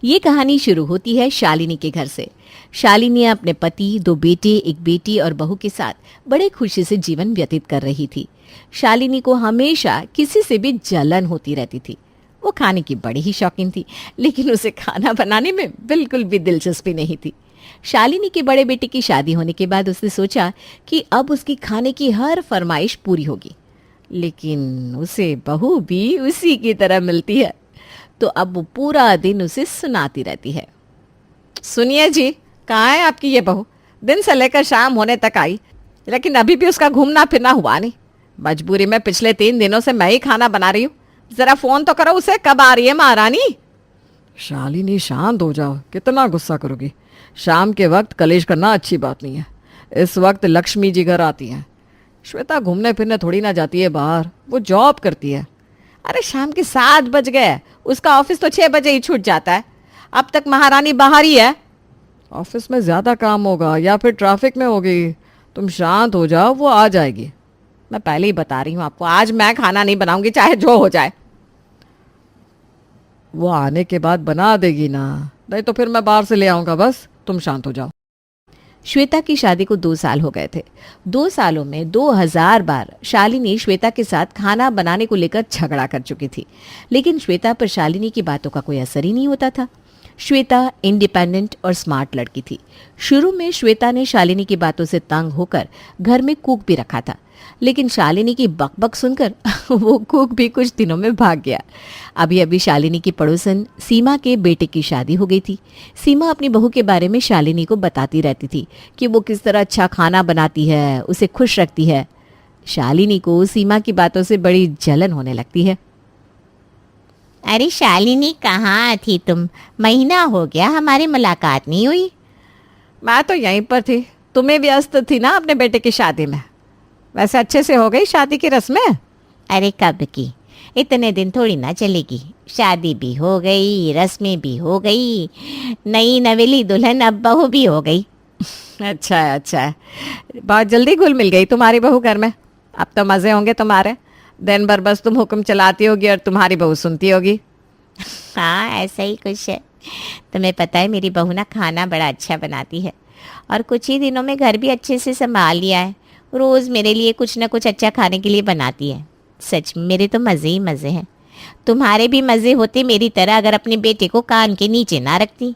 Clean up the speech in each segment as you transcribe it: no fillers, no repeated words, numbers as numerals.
ये कहानी शुरू होती है शालिनी के घर से। शालिनी अपने पति, 2 बेटे, 1 बेटी और बहू के साथ बड़े खुशी से जीवन व्यतीत कर रही थी। शालिनी को हमेशा किसी से भी जलन होती रहती थी। वो खाने की बड़ी ही शौकीन थी, लेकिन उसे खाना बनाने में बिल्कुल भी दिलचस्पी नहीं थी। शालिनी के बड़े बेटे की शादी होने के बाद उसने सोचा कि अब उसकी खाने की हर फरमाइश पूरी होगी, लेकिन उसे बहू भी उसी की तरह मिलती है, तो अब वो पूरा दिन उसे सुनाती रहती है। सुनिए जी, कहाँ है आपकी ये बहू? दिन से लेकर शाम होने तक आई, लेकिन अभी भी उसका घूमना फिरना हुआ नहीं। मजबूरी में पिछले 3 दिनों से मैं ही खाना बना रही हूँ। जरा फोन तो करो उसे, कब आ रही है महारानी? शालिनी शांत हो जाओ, कितना गुस्सा करोगी? शाम के वक्त कलेश करना अच्छी बात नहीं है। इस वक्त लक्ष्मी जी घर आती हैं। श्वेता घूमने फिरने थोड़ी ना जाती है बाहर, वो जॉब करती है। अरे शाम के 7 बज गए, उसका ऑफिस तो 6 बजे ही छूट जाता है। अब तक महारानी बाहर ही है। ऑफिस में ज़्यादा काम होगा या फिर ट्रैफिक में होगी। तुम शांत हो जाओ, वो आ जाएगी। मैं पहले ही बता रही हूँ आपको, आज मैं खाना नहीं बनाऊंगी, चाहे जो हो जाए। वो आने के बाद बना देगी ना, नहीं तो फिर मैं बाहर से ले आऊँगा। बस तुम शांत हो जाओ। श्वेता की शादी को 2 साल हो गए थे। 2 सालों में 2000 बार शालिनी श्वेता के साथ खाना बनाने को लेकर झगड़ा कर चुकी थी, लेकिन श्वेता पर शालिनी की बातों का कोई असर ही नहीं होता था। श्वेता इंडिपेंडेंट और स्मार्ट लड़की थी। शुरू में श्वेता ने शालिनी की बातों से तंग होकर घर में कुक भी रखा था, लेकिन शालिनी की बकबक सुनकर वो कुक भी कुछ दिनों में भाग गया। अभी अभी शालिनी की पड़ोसन सीमा के बेटे की शादी हो गई थी। सीमा अपनी बहू के बारे में शालिनी को बताती रहती थी कि वो किस तरह अच्छा खाना बनाती है, उसे खुश रखती है। शालिनी को सीमा की बातों से बड़ी जलन होने लगती है। अरे शालिनी, कहाँ थी तुम? महीना हो गया हमारी मुलाकात नहीं हुई। मैं तो यहीं पर थी, तुम्हें व्यस्त थी ना अपने बेटे की शादी में। वैसे अच्छे से हो गई शादी की रस्में? अरे कब की, इतने दिन थोड़ी ना चलेगी। शादी भी हो गई, रस्में भी हो गई, नई नवेली दुल्हन अब बहू भी हो गई। अच्छा है, अच्छा है। बहुत जल्दी घुल मिल गई तुम्हारी बहू घर में। अब तो मज़े होंगे तुम्हारे। दिन भर बस तुम हुक्म चलाती होगी और तुम्हारी बहू सुनती होगी। हाँ, ऐसा ही कुछ है। तुम्हें पता है मेरी बहू ना खाना बड़ा अच्छा बनाती है, और कुछ ही दिनों में घर भी अच्छे से संभाल लिया है। रोज़ मेरे लिए कुछ ना कुछ अच्छा खाने के लिए बनाती है। सच में मेरे तो मज़े ही मज़े हैं। तुम्हारे भी मज़े होते मेरी तरह अगर अपने बेटे को कान के नीचे ना रखती।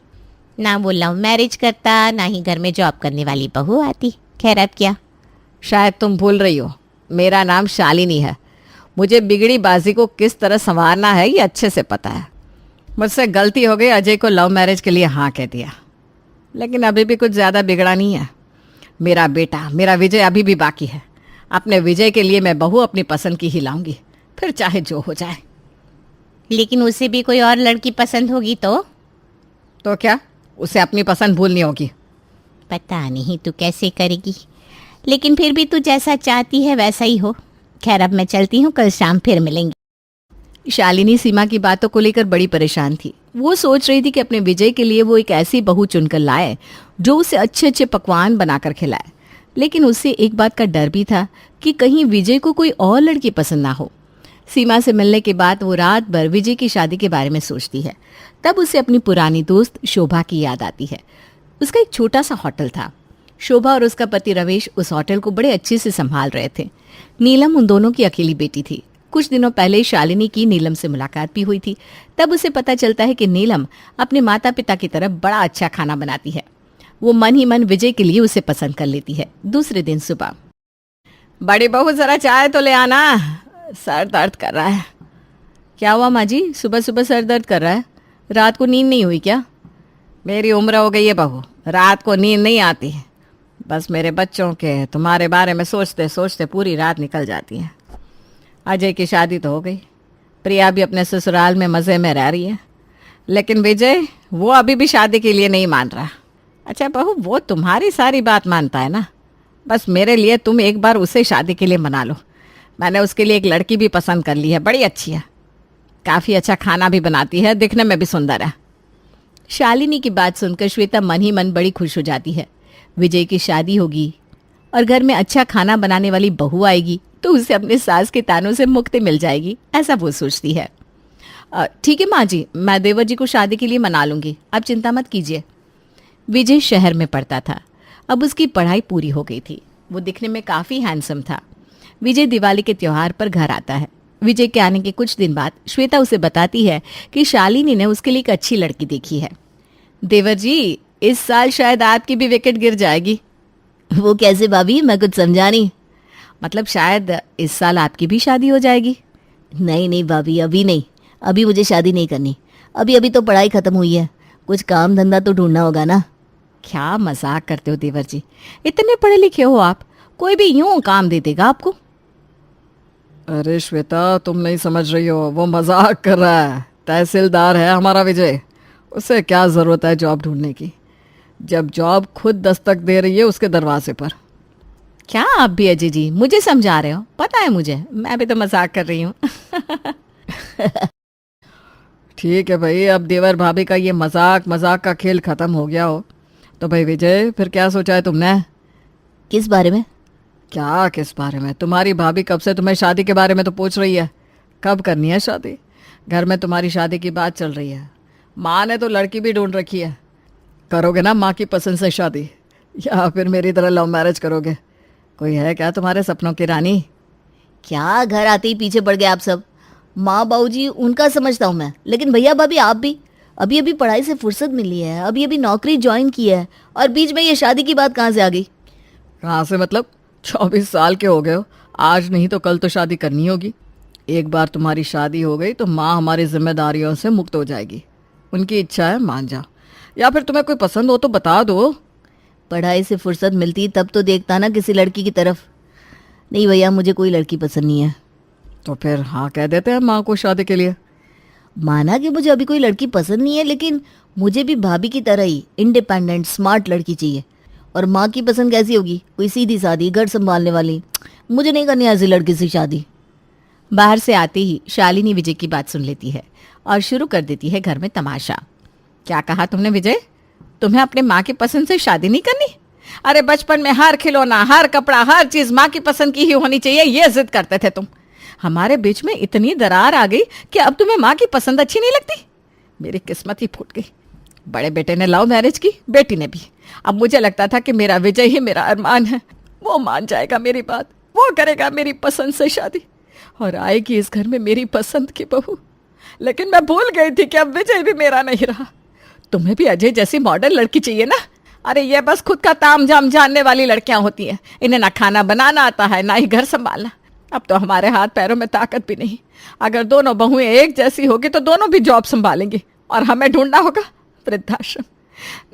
ना वो लव मैरिज करता, ना ही घर में जॉब करने वाली बहू आती। खैर अब क्या। शायद तुम भूल रही हो, मेरा नाम शालिनी है। मुझे बिगड़ी बाजी को किस तरह संवारना है ये अच्छे से पता है। मुझसे गलती हो गई, अजय को लव मैरिज के लिए हाँ कह दिया, लेकिन अभी भी कुछ ज़्यादा बिगड़ा नहीं है। मेरा बेटा, मेरा विजय अभी भी बाकी है। अपने विजय के लिए मैं बहू अपनी पसंद की ही लाऊंगी, फिर चाहे जो हो जाए। लेकिन उसे भी कोई और लड़की पसंद होगी तो क्या उसे अपनी पसंद भूलनी होगी? पता नहीं तू कैसे करेगी, लेकिन फिर भी तू जैसा चाहती है वैसा ही हो। खैर अब मैं चलती हूँ, कल शाम फिर मिलेंगे। शालिनी सीमा की बातों को लेकर बड़ी परेशान थी। वो सोच रही थी कि अपने विजय के लिए वो एक ऐसी बहू चुनकर लाए जो उसे अच्छे अच्छे पकवान बनाकर खिलाए, लेकिन उससे एक बात का डर भी था कि कहीं विजय को कोई और लड़की पसंद ना हो। सीमा से मिलने के बाद वो रात भर विजय की शादी के बारे में सोचती है। तब उसे अपनी पुरानी दोस्त शोभा की याद आती है। उसका एक छोटा सा होटल था। शोभा और उसका पति रमेश उस होटल को बड़े अच्छे से संभाल रहे थे। नीलम उन दोनों की अकेली बेटी थी। कुछ दिनों पहले शालिनी की नीलम से मुलाकात भी हुई थी। तब उसे पता चलता है कि नीलम अपने माता पिता की तरफ बड़ा अच्छा खाना बनाती है। वो मन ही मन विजय के लिए उसे पसंद कर लेती है। दूसरे दिन सुबह, बड़ी बहू जरा चाय तो ले आना, सर दर्द कर रहा है। क्या हुआ माँ जी, सुबह सुबह सर दर्द कर रहा है? रात को नींद नहीं हुई क्या? मेरी उम्र हो गई है बहू, रात को नींद नहीं आती। बस मेरे बच्चों के तुम्हारे बारे में सोचते सोचते पूरी रात निकल जाती है। अजय की शादी तो हो गई, प्रिया भी अपने ससुराल में मज़े में रह रही है, लेकिन विजय वो अभी भी शादी के लिए नहीं मान रहा। अच्छा बहू, वो तुम्हारी सारी बात मानता है ना। बस मेरे लिए तुम एक बार उसे शादी के लिए मना लो। मैंने उसके लिए एक लड़की भी पसंद कर ली है, बड़ी अच्छी है, काफ़ी अच्छा खाना भी बनाती है, दिखने में भी सुंदर है। शालिनी की बात सुनकर श्वेता मन ही मन बड़ी खुश हो जाती है। विजय की शादी होगी और घर में अच्छा खाना बनाने वाली बहू आएगी तो उसे अपने सास के तानों से मुक्ति मिल जाएगी, ऐसा वो सोचती है। ठीक है माँ जी, मैं देवर जी को शादी के लिए मना लूंगी, आप चिंता मत कीजिए। विजय शहर में पढ़ता था। अब उसकी पढ़ाई पूरी हो गई थी। वो दिखने में काफ़ी हैंडसम था। विजय दिवाली के त्योहार पर घर आता है। विजय के आने के कुछ दिन बाद श्वेता उसे बताती है कि शालिनी ने उसके लिए एक अच्छी लड़की देखी है। देवर जी, इस साल शायद आपकी भी विकेट गिर जाएगी। वो कैसे भाभी, मैं कुछ समझा नहीं। मतलब शायद इस साल आपकी भी शादी हो जाएगी। नहीं नहीं भाभी, अभी नहीं, अभी मुझे शादी नहीं करनी। अभी तो पढ़ाई ख़त्म हुई है, कुछ काम धंधा तो ढूंढना होगा ना। क्या मजाक करते हो देवर जी, इतने पढ़े लिखे हो आप, कोई भी यूं काम दे देगा आपको। अरे श्वेता, तुम नहीं समझ रही हो, वो मजाक कर रहा है। तहसीलदार है हमारा विजय, उसे क्या ज़रूरत है जॉब ढूंढने की, जब जॉब खुद दस्तक दे रही है उसके दरवाजे पर। क्या आप भी अजय जी मुझे समझा रहे हो? पता है मुझे, मैं भी तो मजाक कर रही हूँ। ठीक है भाई, अब देवर भाभी का ये मजाक मजाक का खेल ख़त्म हो गया हो तो भाई विजय, फिर क्या सोचा है तुमने? किस बारे में? क्या किस बारे में? तुम्हारी भाभी कब से तुम्हें शादी के बारे में तो पूछ रही है। कब करनी है शादी? घर में तुम्हारी शादी की बात चल रही है। माँ ने तो लड़की भी ढूंढ रखी है। करोगे ना माँ की पसंद से शादी, या फिर मेरी तरह लव मैरिज करोगे? कोई है क्या तुम्हारे सपनों की रानी? क्या घर आते ही पीछे पड़ गए आप सब? माँ बाबूजी उनका समझता हूँ मैं, लेकिन भैया भाभी आप भी। अभी अभी पढ़ाई से फुर्सत मिली है, अभी अभी नौकरी ज्वाइन की है, और बीच में ये शादी की बात कहाँ से आ गई? कहाँ से मतलब? 24 साल के हो गए हो, आज नहीं तो कल तो शादी करनी होगी। एक बार तुम्हारी शादी हो गई तो माँ हमारी जिम्मेदारियों से मुक्त हो जाएगी। उनकी इच्छा है मान जाओ, या फिर तुम्हें कोई पसंद हो तो बता दो। पढ़ाई से फुर्सत मिलती तब तो देखता ना किसी लड़की की तरफ। नहीं भैया, मुझे कोई लड़की पसंद नहीं है। तो फिर हाँ कह देते हैं माँ को शादी के लिए। माना कि मुझे अभी कोई लड़की पसंद नहीं है, लेकिन मुझे भी भाभी की तरह ही इंडिपेंडेंट स्मार्ट लड़की चाहिए। और माँ की पसंद कैसी होगी? कोई सीधी सादी घर संभालने वाली। मुझे नहीं करनी ऐसी लड़की से शादी। बाहर से आते ही शालिनी विजय की बात सुन लेती है और शुरू कर देती है घर में तमाशा। क्या कहा तुमने विजय? तुम्हें अपने माँ की पसंद से शादी नहीं करनी? अरे बचपन में हर खिलौना, हर कपड़ा, हर चीज माँ की पसंद की ही होनी चाहिए, ये जिद करते थे तुम। हमारे बीच में इतनी दरार आ गई कि अब तुम्हें माँ की पसंद अच्छी नहीं लगती। मेरी किस्मत ही फूट गई। बड़े बेटे ने लव मैरिज की, बेटी ने भी। अब मुझे लगता था कि मेरा विजय ही मेरा अरमान है, वो मान जाएगा मेरी बात, वो करेगा मेरी पसंद से शादी और आएगी इस घर में मेरी पसंद की बहू। लेकिन मैं भूल गई थी कि अब विजय भी मेरा नहीं रहा। तुम्हें भी अजय जैसी मॉडर्न लड़की चाहिए ना? अरे ये बस खुद का ताम झाम जानने वाली लड़कियां होती हैं, इन्हें ना खाना बनाना आता है ना ही घर संभालना। अब तो हमारे हाथ पैरों में ताकत भी नहीं। अगर दोनों बहुएं एक जैसी होगी तो दोनों भी जॉब संभालेंगी और हमें ढूंढना होगा वृद्धाश्रम।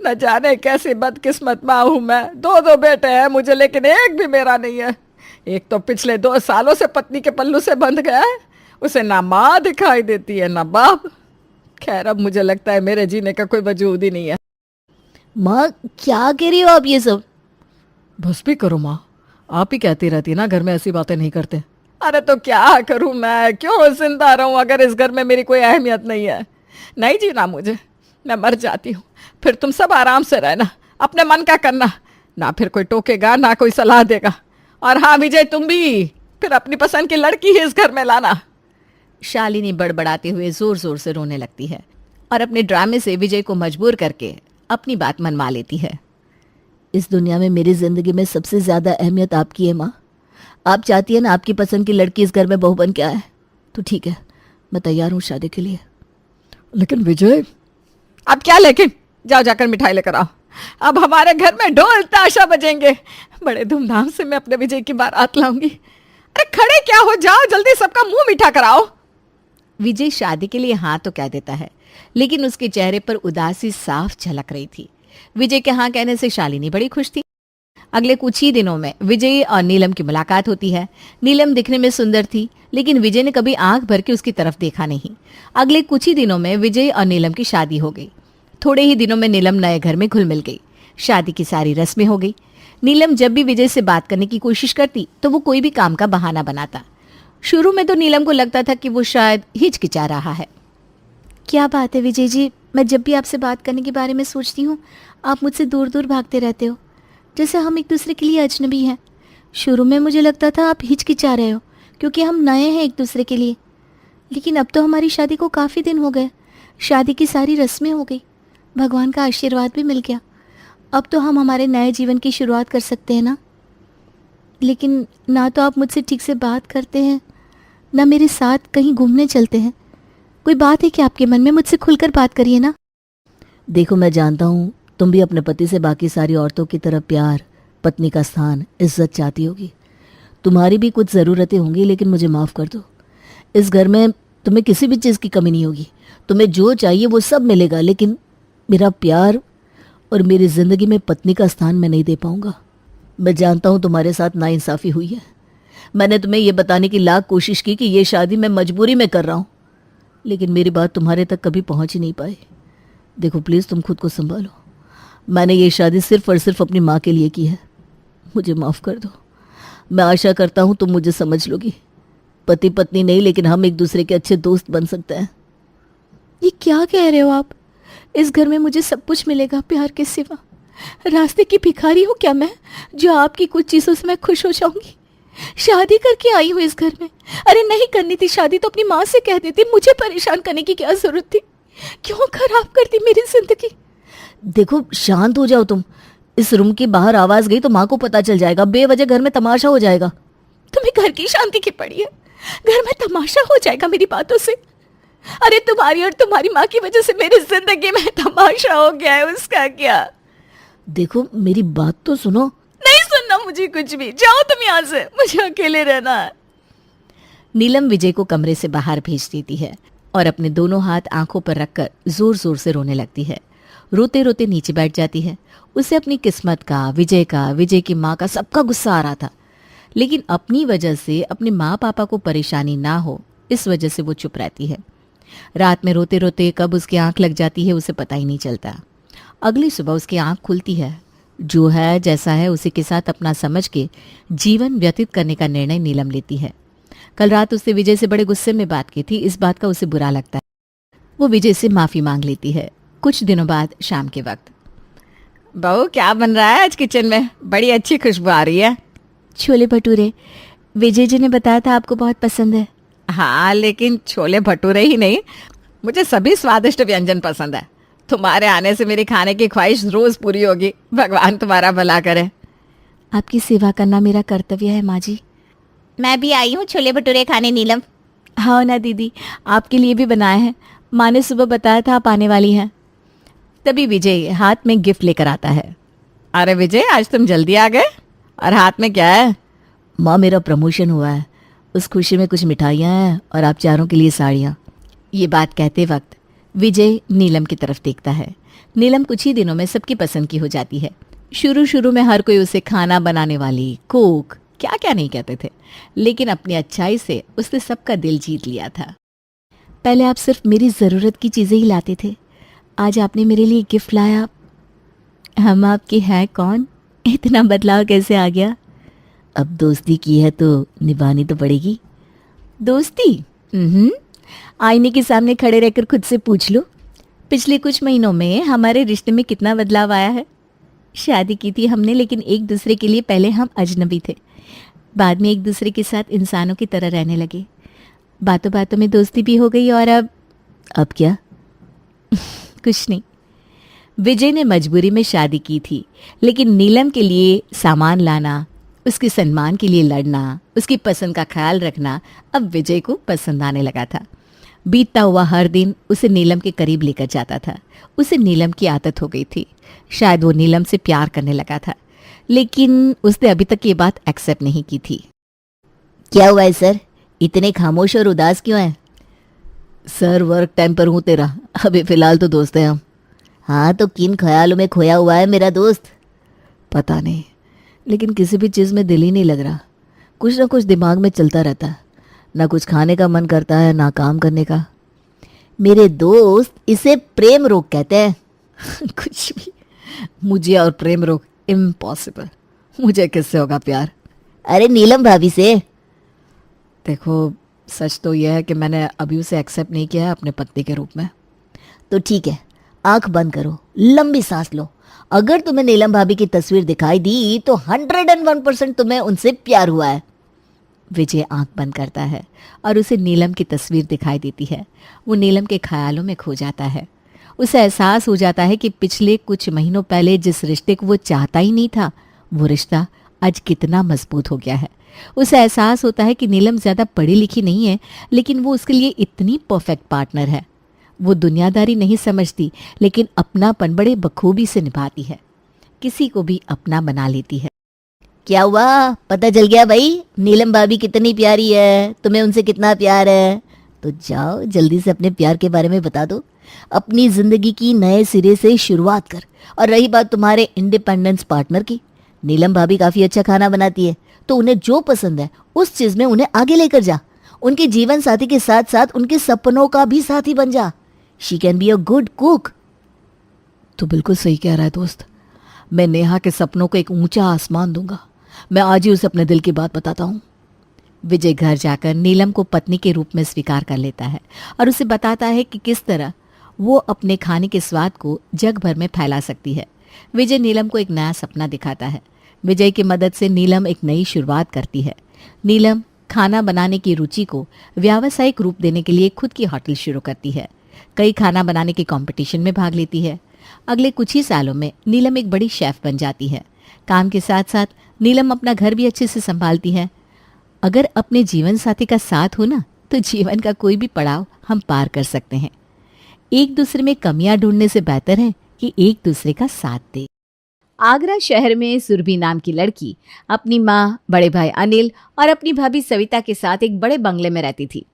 न जाने कैसी बदकिस्मत माँ हूं मैं। दो बेटे हैं मुझे, लेकिन एक भी मेरा नहीं है। एक तो पिछले 2 सालों से पत्नी के पल्लू से बंध गया है, उसे ना माँ दिखाई देती है ना बाप। खैर अब मुझे लगता है मेरे जीने का कोई वजूद ही नहीं है। माँ क्या कह रही हो आप ये सब? बस भी करो माँ, आप ही कहती रहती ना घर में ऐसी बातें नहीं करते। अरे तो क्या करूं मैं, क्यों जिंदा रहूं अगर इस घर में मेरी कोई अहमियत नहीं है? नहीं जीना मुझे, मैं मर जाती हूँ। फिर तुम सब आराम से रहना, अपने मन का करना, ना फिर कोई टोकेगा ना कोई सलाह देगा। और हाँ विजय, तुम भी फिर अपनी पसंद की लड़की ही इस घर में लाना। शालिनी बड़बड़ाते हुए जोर जोर से रोने लगती है और अपने ड्रामे से विजय को मजबूर करके अपनी बात मनवा लेती है। इस दुनिया में मेरी जिंदगी में सबसे ज्यादा अहमियत आपकी है माँ। आप चाहती है ना आपकी पसंद की लड़की इस घर में बहू बन के आए, तो ठीक है, मैं तैयार हूँ शादी के लिए। लेकिन विजय। अब क्या लेकिन? जाओ जाकर मिठाई लेकर आओ। अब हमारे घर में ढोल ताशा बजेंगे, बड़े धूमधाम से मैं अपने विजय की बारात लाऊंगी। अरे खड़े क्या हो, जाओ जल्दी, सबका मुंह मीठा कराओ। विजय शादी के लिए हाँ तो कह देता है, लेकिन उसके चेहरे पर उदासी साफ झलक रही थी। विजय के हाँ कहने से शालिनी बड़ी खुश थी। अगले कुछ ही दिनों में विजय और नीलम की मुलाकात होती है। नीलम दिखने में सुंदर थी, लेकिन विजय ने कभी आंख भर के उसकी तरफ देखा नहीं। अगले कुछ ही दिनों में विजय और नीलम की शादी हो गई। थोड़े ही दिनों में नीलम नए घर में घुल मिल गई। शादी की सारी रस्में हो गई। नीलम जब भी विजय से बात करने की कोशिश करती तो वो कोई भी काम का बहाना बनाता। शुरू में तो नीलम को लगता था कि वो शायद हिचकिचा रहा है। क्या बात है विजय जी, मैं जब भी आपसे बात करने के बारे में सोचती हूँ आप मुझसे दूर दूर भागते रहते हो, जैसे हम एक दूसरे के लिए अजनबी हैं। शुरू में मुझे लगता था आप हिचकिचा रहे हो क्योंकि हम नए हैं एक दूसरे के लिए, लेकिन अब तो हमारी शादी को काफ़ी दिन हो गए, शादी की सारी रस्में हो गई, भगवान का आशीर्वाद भी मिल गया। अब तो हम हमारे नए जीवन की शुरुआत कर सकते हैं ना। लेकिन ना तो आप मुझसे ठीक से बात करते हैं, ना मेरे साथ कहीं घूमने चलते हैं। कोई बात है कि आपके मन में? मुझसे खुलकर बात करिए ना। देखो, मैं जानता हूँ तुम भी अपने पति से बाकी सारी औरतों की तरह प्यार, पत्नी का स्थान, इज्जत चाहती होगी। तुम्हारी भी कुछ ज़रूरतें होंगी, लेकिन मुझे माफ़ कर दो। इस घर में तुम्हें किसी भी चीज़ की कमी नहीं होगी। तुम्हें जो चाहिए वो सब मिलेगा, लेकिन मेरा प्यार और मेरी ज़िंदगी में पत्नी का स्थान मैं नहीं दे पाऊँगा। मैं जानता हूँ तुम्हारे साथ नाइंसाफ़ी हुई है। मैंने तुम्हें ये बताने की लाख कोशिश की कि ये शादी मैं मजबूरी में कर रहा हूँ, लेकिन मेरी बात तुम्हारे तक कभी पहुँच ही नहीं पाई। देखो प्लीज़, तुम खुद को संभालो। मैंने ये शादी सिर्फ और सिर्फ अपनी माँ के लिए की है। मुझे माफ़ कर दो। मैं आशा करता हूँ तुम मुझे समझ लोगी। पति पत्नी नहीं, लेकिन हम एक दूसरे के अच्छे दोस्त बन सकते हैं। ये क्या कह रहे हो आप? इस घर में मुझे सब कुछ मिलेगा प्यार के सिवा। रास्ते की भिखारी हूँ क्या मैं, जो आपकी कुछ चीज़ों से मैं खुश हो जाऊंगी? शादी करके आई हूँ इस घर में। अरे नहीं करनी थी शादी तो अपनी माँ से कह देती। मुझे परेशान करने की क्या जरूरत थी? क्यों खराब करती मेरी जिंदगी? देखो, शांत हो जाओ तुम। इस रूम के बाहर आवाज़ गई तो माँ को पता चल जाएगा। बेवजह घर में तमाशा हो जाएगा। तुम्हें घर की शांति की पड़ी है, घर में तमाशा हो जाएगा मेरी बातों से? अरे तुम्हारी और तुम्हारी माँ की वजह से मेरी जिंदगी में तमाशा हो गया है, उसका क्या? देखो, मेरी बात तो सुनो। नहीं सुनना मुझे कुछ भी। जाओ तुम यहाँ से, मुझे अकेले रहना है। नीलम विजय को कमरे से बाहर भेज देती है और अपने दोनों हाथ आंखों पर रखकर जोर जोर से रोने लगती है। रोते रोते नीचे बैठ जाती है। उसे अपनी किस्मत का, विजय की माँ का, सबका गुस्सा आ रहा था, लेकिन अपनी वजह से अपने माँ पापा को परेशानी ना हो, इस वजह से वो चुप रहती है। रात में रोते रोते कब उसकी आंख लग जाती है उसे पता ही नहीं चलता। अगली सुबह उसकी आंख खुलती है। जो है जैसा है उसी के साथ अपना समझ के जीवन व्यतीत करने का निर्णय नीलम लेती है। कल रात उसने विजय से बड़े गुस्से में बात की थी, इस बात का उसे बुरा लगता है। वो विजय से माफ़ी मांग लेती है। कुछ दिनों बाद शाम के वक्त, बहू क्या बन रहा है आज किचन में? बड़ी अच्छी खुशबू आ रही है। छोले भटूरे। विजय जी ने बताया था आपको बहुत पसंद है। हाँ, लेकिन छोले भटूरे ही नहीं, मुझे सभी स्वादिष्ट व्यंजन पसंद है। तुम्हारे आने से मेरी खाने की ख्वाहिश रोज पूरी होगी। भगवान तुम्हारा भला करे। आपकी सेवा करना मेरा कर्तव्य है माँ जी। मैं भी आई हूँ छोले भटूरे खाने नीलम। हाँ ना दीदी, आपके लिए भी बनाए हैं। माँ ने सुबह बताया था आप आने वाली हैं। तभी विजय हाथ में गिफ्ट लेकर आता है। अरे विजय, आज तुम जल्दी आ गए, और हाथ में क्या है? माँ, मेरा प्रमोशन हुआ है, उस खुशी में कुछ मिठाइयाँ हैं और आप चारों के लिए साड़ियाँ। ये बात कहते वक्त विजय नीलम की तरफ देखता है। नीलम कुछ ही दिनों में सबकी पसंद की हो जाती है। शुरू शुरू में हर कोई उसे खाना बनाने वाली, कुक, क्या क्या नहीं कहते थे, लेकिन अपनी अच्छाई से उसने सबका दिल जीत लिया था। पहले आप सिर्फ मेरी ज़रूरत की चीज़ें ही लाते थे, आज आपने मेरे लिए गिफ्ट लाया। हम आपके हैं कौन? इतना बदलाव कैसे आ गया? अब दोस्ती की है तो निभानी तो पड़ेगी। दोस्ती? आईने के सामने खड़े रहकर खुद से पूछ लो, पिछले कुछ महीनों में हमारे रिश्ते में कितना बदलाव आया है। शादी की थी हमने, लेकिन एक दूसरे के लिए पहले हम अजनबी थे, बाद में एक दूसरे के साथ इंसानों की तरह रहने लगे। बातों बातों में दोस्ती भी हो गई और अब क्या? कुछ नहीं। विजय ने मजबूरी में शादी की थी, लेकिन नीलम के लिए सामान लाना, उसके सम्मान के लिए लड़ना, उसकी पसंद का ख्याल रखना अब विजय को पसंद आने लगा था। बीतता हुआ हर दिन उसे नीलम के करीब लेकर जाता था। उसे नीलम की आदत हो गई थी। शायद वो नीलम से प्यार करने लगा था, लेकिन उसने अभी तक ये बात एक्सेप्ट नहीं की थी। क्या हुआ है सर, इतने खामोश और उदास क्यों हैं? सर, वर्क टाइम पर हूँ तेरा, अभी फिलहाल तो दोस्त हैं हम। हाँ, तो किन ख्यालों में खोया हुआ है मेरा दोस्त? पता नहीं, लेकिन किसी भी चीज़ में दिल ही नहीं लग रहा। कुछ ना कुछ दिमाग में चलता रहता है, ना कुछ खाने का मन करता है ना काम करने का। मेरे दोस्त इसे प्रेम रोग कहते हैं। कुछ भी। मुझे और प्रेम रोग इम्पॉसिबल। मुझे किससे होगा प्यार? अरे नीलम भाभी से। देखो, सच तो यह है कि मैंने अभी उसे एक्सेप्ट नहीं किया है अपने पति के रूप में। तो ठीक है, आंख बंद करो, लंबी सांस लो। अगर तुम्हें नीलम भाभी की तस्वीर दिखाई दी तो 101% तुम्हें उनसे प्यार हुआ है। विजय आंख बंद करता है और उसे नीलम की तस्वीर दिखाई देती है। वो नीलम के ख्यालों में खो जाता है। उसे एहसास हो जाता है कि पिछले कुछ महीनों पहले जिस रिश्ते को वो चाहता ही नहीं था, वो रिश्ता आज कितना मजबूत हो गया है। उसे एहसास होता है कि नीलम ज़्यादा पढ़ी लिखी नहीं है, लेकिन वो उसके लिए इतनी परफेक्ट पार्टनर है। वो दुनियादारी नहीं समझती, लेकिन अपनापन बड़े बखूबी से निभाती है, किसी को भी अपना बना लेती है। क्या हुआ, पता चल गया भाई नीलम भाभी कितनी प्यारी है, तुम्हें उनसे कितना प्यार है? तो जाओ जल्दी से अपने प्यार के बारे में बता दो, अपनी जिंदगी की नए सिरे से शुरुआत कर। और रही बात तुम्हारे इंडिपेंडेंस पार्टनर की, नीलम भाभी काफी अच्छा खाना बनाती है, तो उन्हें जो पसंद है उस चीज में उन्हें आगे लेकर जा। उनके जीवन साथी के साथ साथ उनके सपनों का भी साथी बन जा। She can be a good cook. तो बिल्कुल सही कह रहा है दोस्त। मैं नेहा के सपनों को एक ऊंचा आसमान दूंगा। मैं आज ही उसे अपने दिल की बात बताता हूँ। विजय घर जाकर नीलम को पत्नी के रूप में स्वीकार कर लेता है और उसे बताता है कि किस तरह वो अपने खाने के स्वाद को जग भर में फैला सकती है। विजय नीलम को एक नया सपना दिखाता है। विजय की मदद से नीलम एक नई शुरुआत करती है। नीलम खाना बनाने की रुचि को व्यावसायिक रूप देने के लिए खुद की होटल शुरू करती है। कई खाना बनाने के कंपटीशन में भाग लेती है। अगले कुछ ही सालों में नीलम एक बड़ी शेफ बन जाती है। काम के साथ साथ नीलम अपना घर भी अच्छे से संभालती है। अगर अपने जीवन साथी का साथ हो ना, तो जीवन का कोई भी पड़ाव हम पार कर सकते हैं। एक दूसरे में कमियां ढूंढने से बेहतर है कि एक दूसरे का साथ दे। आगरा शहर में सुरभि नाम की लड़की अपनी माँ, बड़े भाई अनिल और अपनी भाभी सविता के साथ एक बड़े बंगले में रहती थी।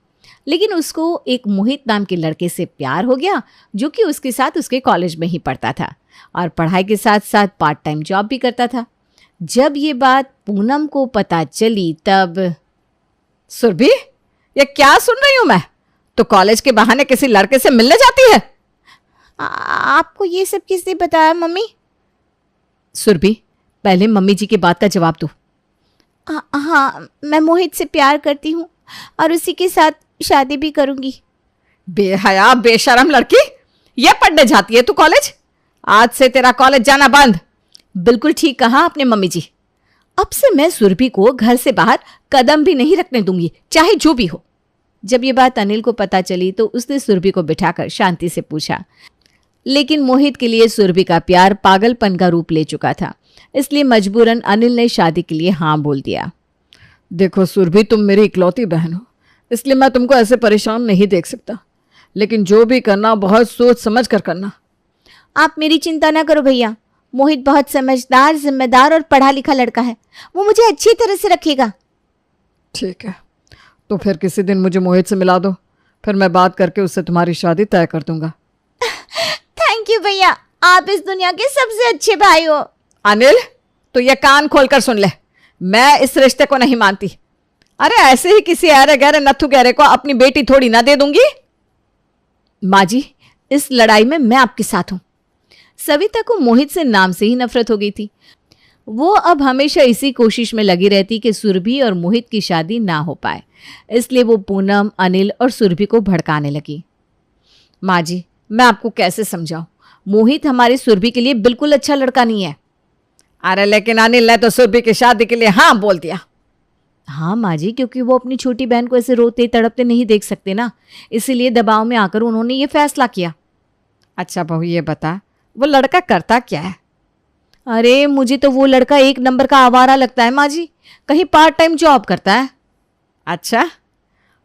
लेकिन उसको एक मोहित नाम के लड़के से प्यार हो गया, जो कि उसके साथ उसके कॉलेज में ही पढ़ता था और पढ़ाई के साथ साथ पार्ट टाइम जॉब भी करता था। जब ये बात पूनम को पता चली तब, सुरभि, ये क्या सुन रही हूं मैं? तो कॉलेज के बहाने किसी लड़के से मिलने जाती है? आपको ये सब किसने बताया मम्मी? सुरभि, पहले मम्मी जी की बात का जवाब दो। हाँ, मैं मोहित से प्यार करती हूँ और उसी के साथ शादी भी करूंगी। बेहया बेशरम लड़की, ये पढ़ने जाती है तू कॉलेज? आज से तेरा कॉलेज जाना बंद। बिल्कुल ठीक कहा आपने मम्मी जी। अब से मैं सुरभि को घर से बाहर कदम भी नहीं रखने दूंगी, चाहे जो भी हो। जब ये बात अनिल को पता चली तो उसने सुरभि को बिठाकर शांति से पूछा, लेकिन मोहित के लिए सुरभि का प्यार पागलपन का रूप ले चुका था, इसलिए मजबूरन अनिल ने शादी के लिए हाँ बोल दिया। देखो सुरभि, तुम मेरी इकलौती बहन हो, इसलिए मैं तुमको ऐसे परेशान नहीं देख सकता, लेकिन जो भी करना बहुत सोच समझ कर करना। आप मेरी चिंता ना करो भैया, मोहित बहुत समझदार, जिम्मेदार और पढ़ा लिखा लड़का है। वो मुझे अच्छी तरह से रखेगा। ठीक है, तो फिर किसी दिन मुझे मोहित से मिला दो, फिर मैं बात करके उससे तुम्हारी शादी तय कर दूंगा। थैंक यू भैया, आप इस दुनिया के सबसे अच्छे भाई हो। अनिल, तो ये कान खोलकर सुन ले, मैं इस रिश्ते को नहीं मानती। अरे ऐसे ही किसी अरे गहरे नथु गहरे को अपनी बेटी थोड़ी ना दे दूंगी। माँ जी, इस लड़ाई में मैं आपके साथ हूं। सविता को मोहित से नाम से ही नफरत हो गई थी। वो अब हमेशा इसी कोशिश में लगी रहती कि सुरभि और मोहित की शादी ना हो पाए, इसलिए वो पूनम, अनिल और सुरभि को भड़काने लगी। माँ जी, मैं आपको कैसे समझाऊं, मोहित हमारी सुरभि के लिए बिल्कुल अच्छा लड़का नहीं है। अरे लेकिन अनिल ने तो सुरभि की शादी के लिए हाँ बोल दिया। हाँ माँ जी, क्योंकि वो अपनी छोटी बहन को ऐसे रोते तड़पते नहीं देख सकते ना, इसीलिए दबाव में आकर उन्होंने ये फैसला किया। अच्छा बहू, ये बता वो लड़का करता क्या है? अरे मुझे तो वो लड़का एक नंबर का आवारा लगता है माँ जी, कहीं पार्ट टाइम जॉब करता है। अच्छा,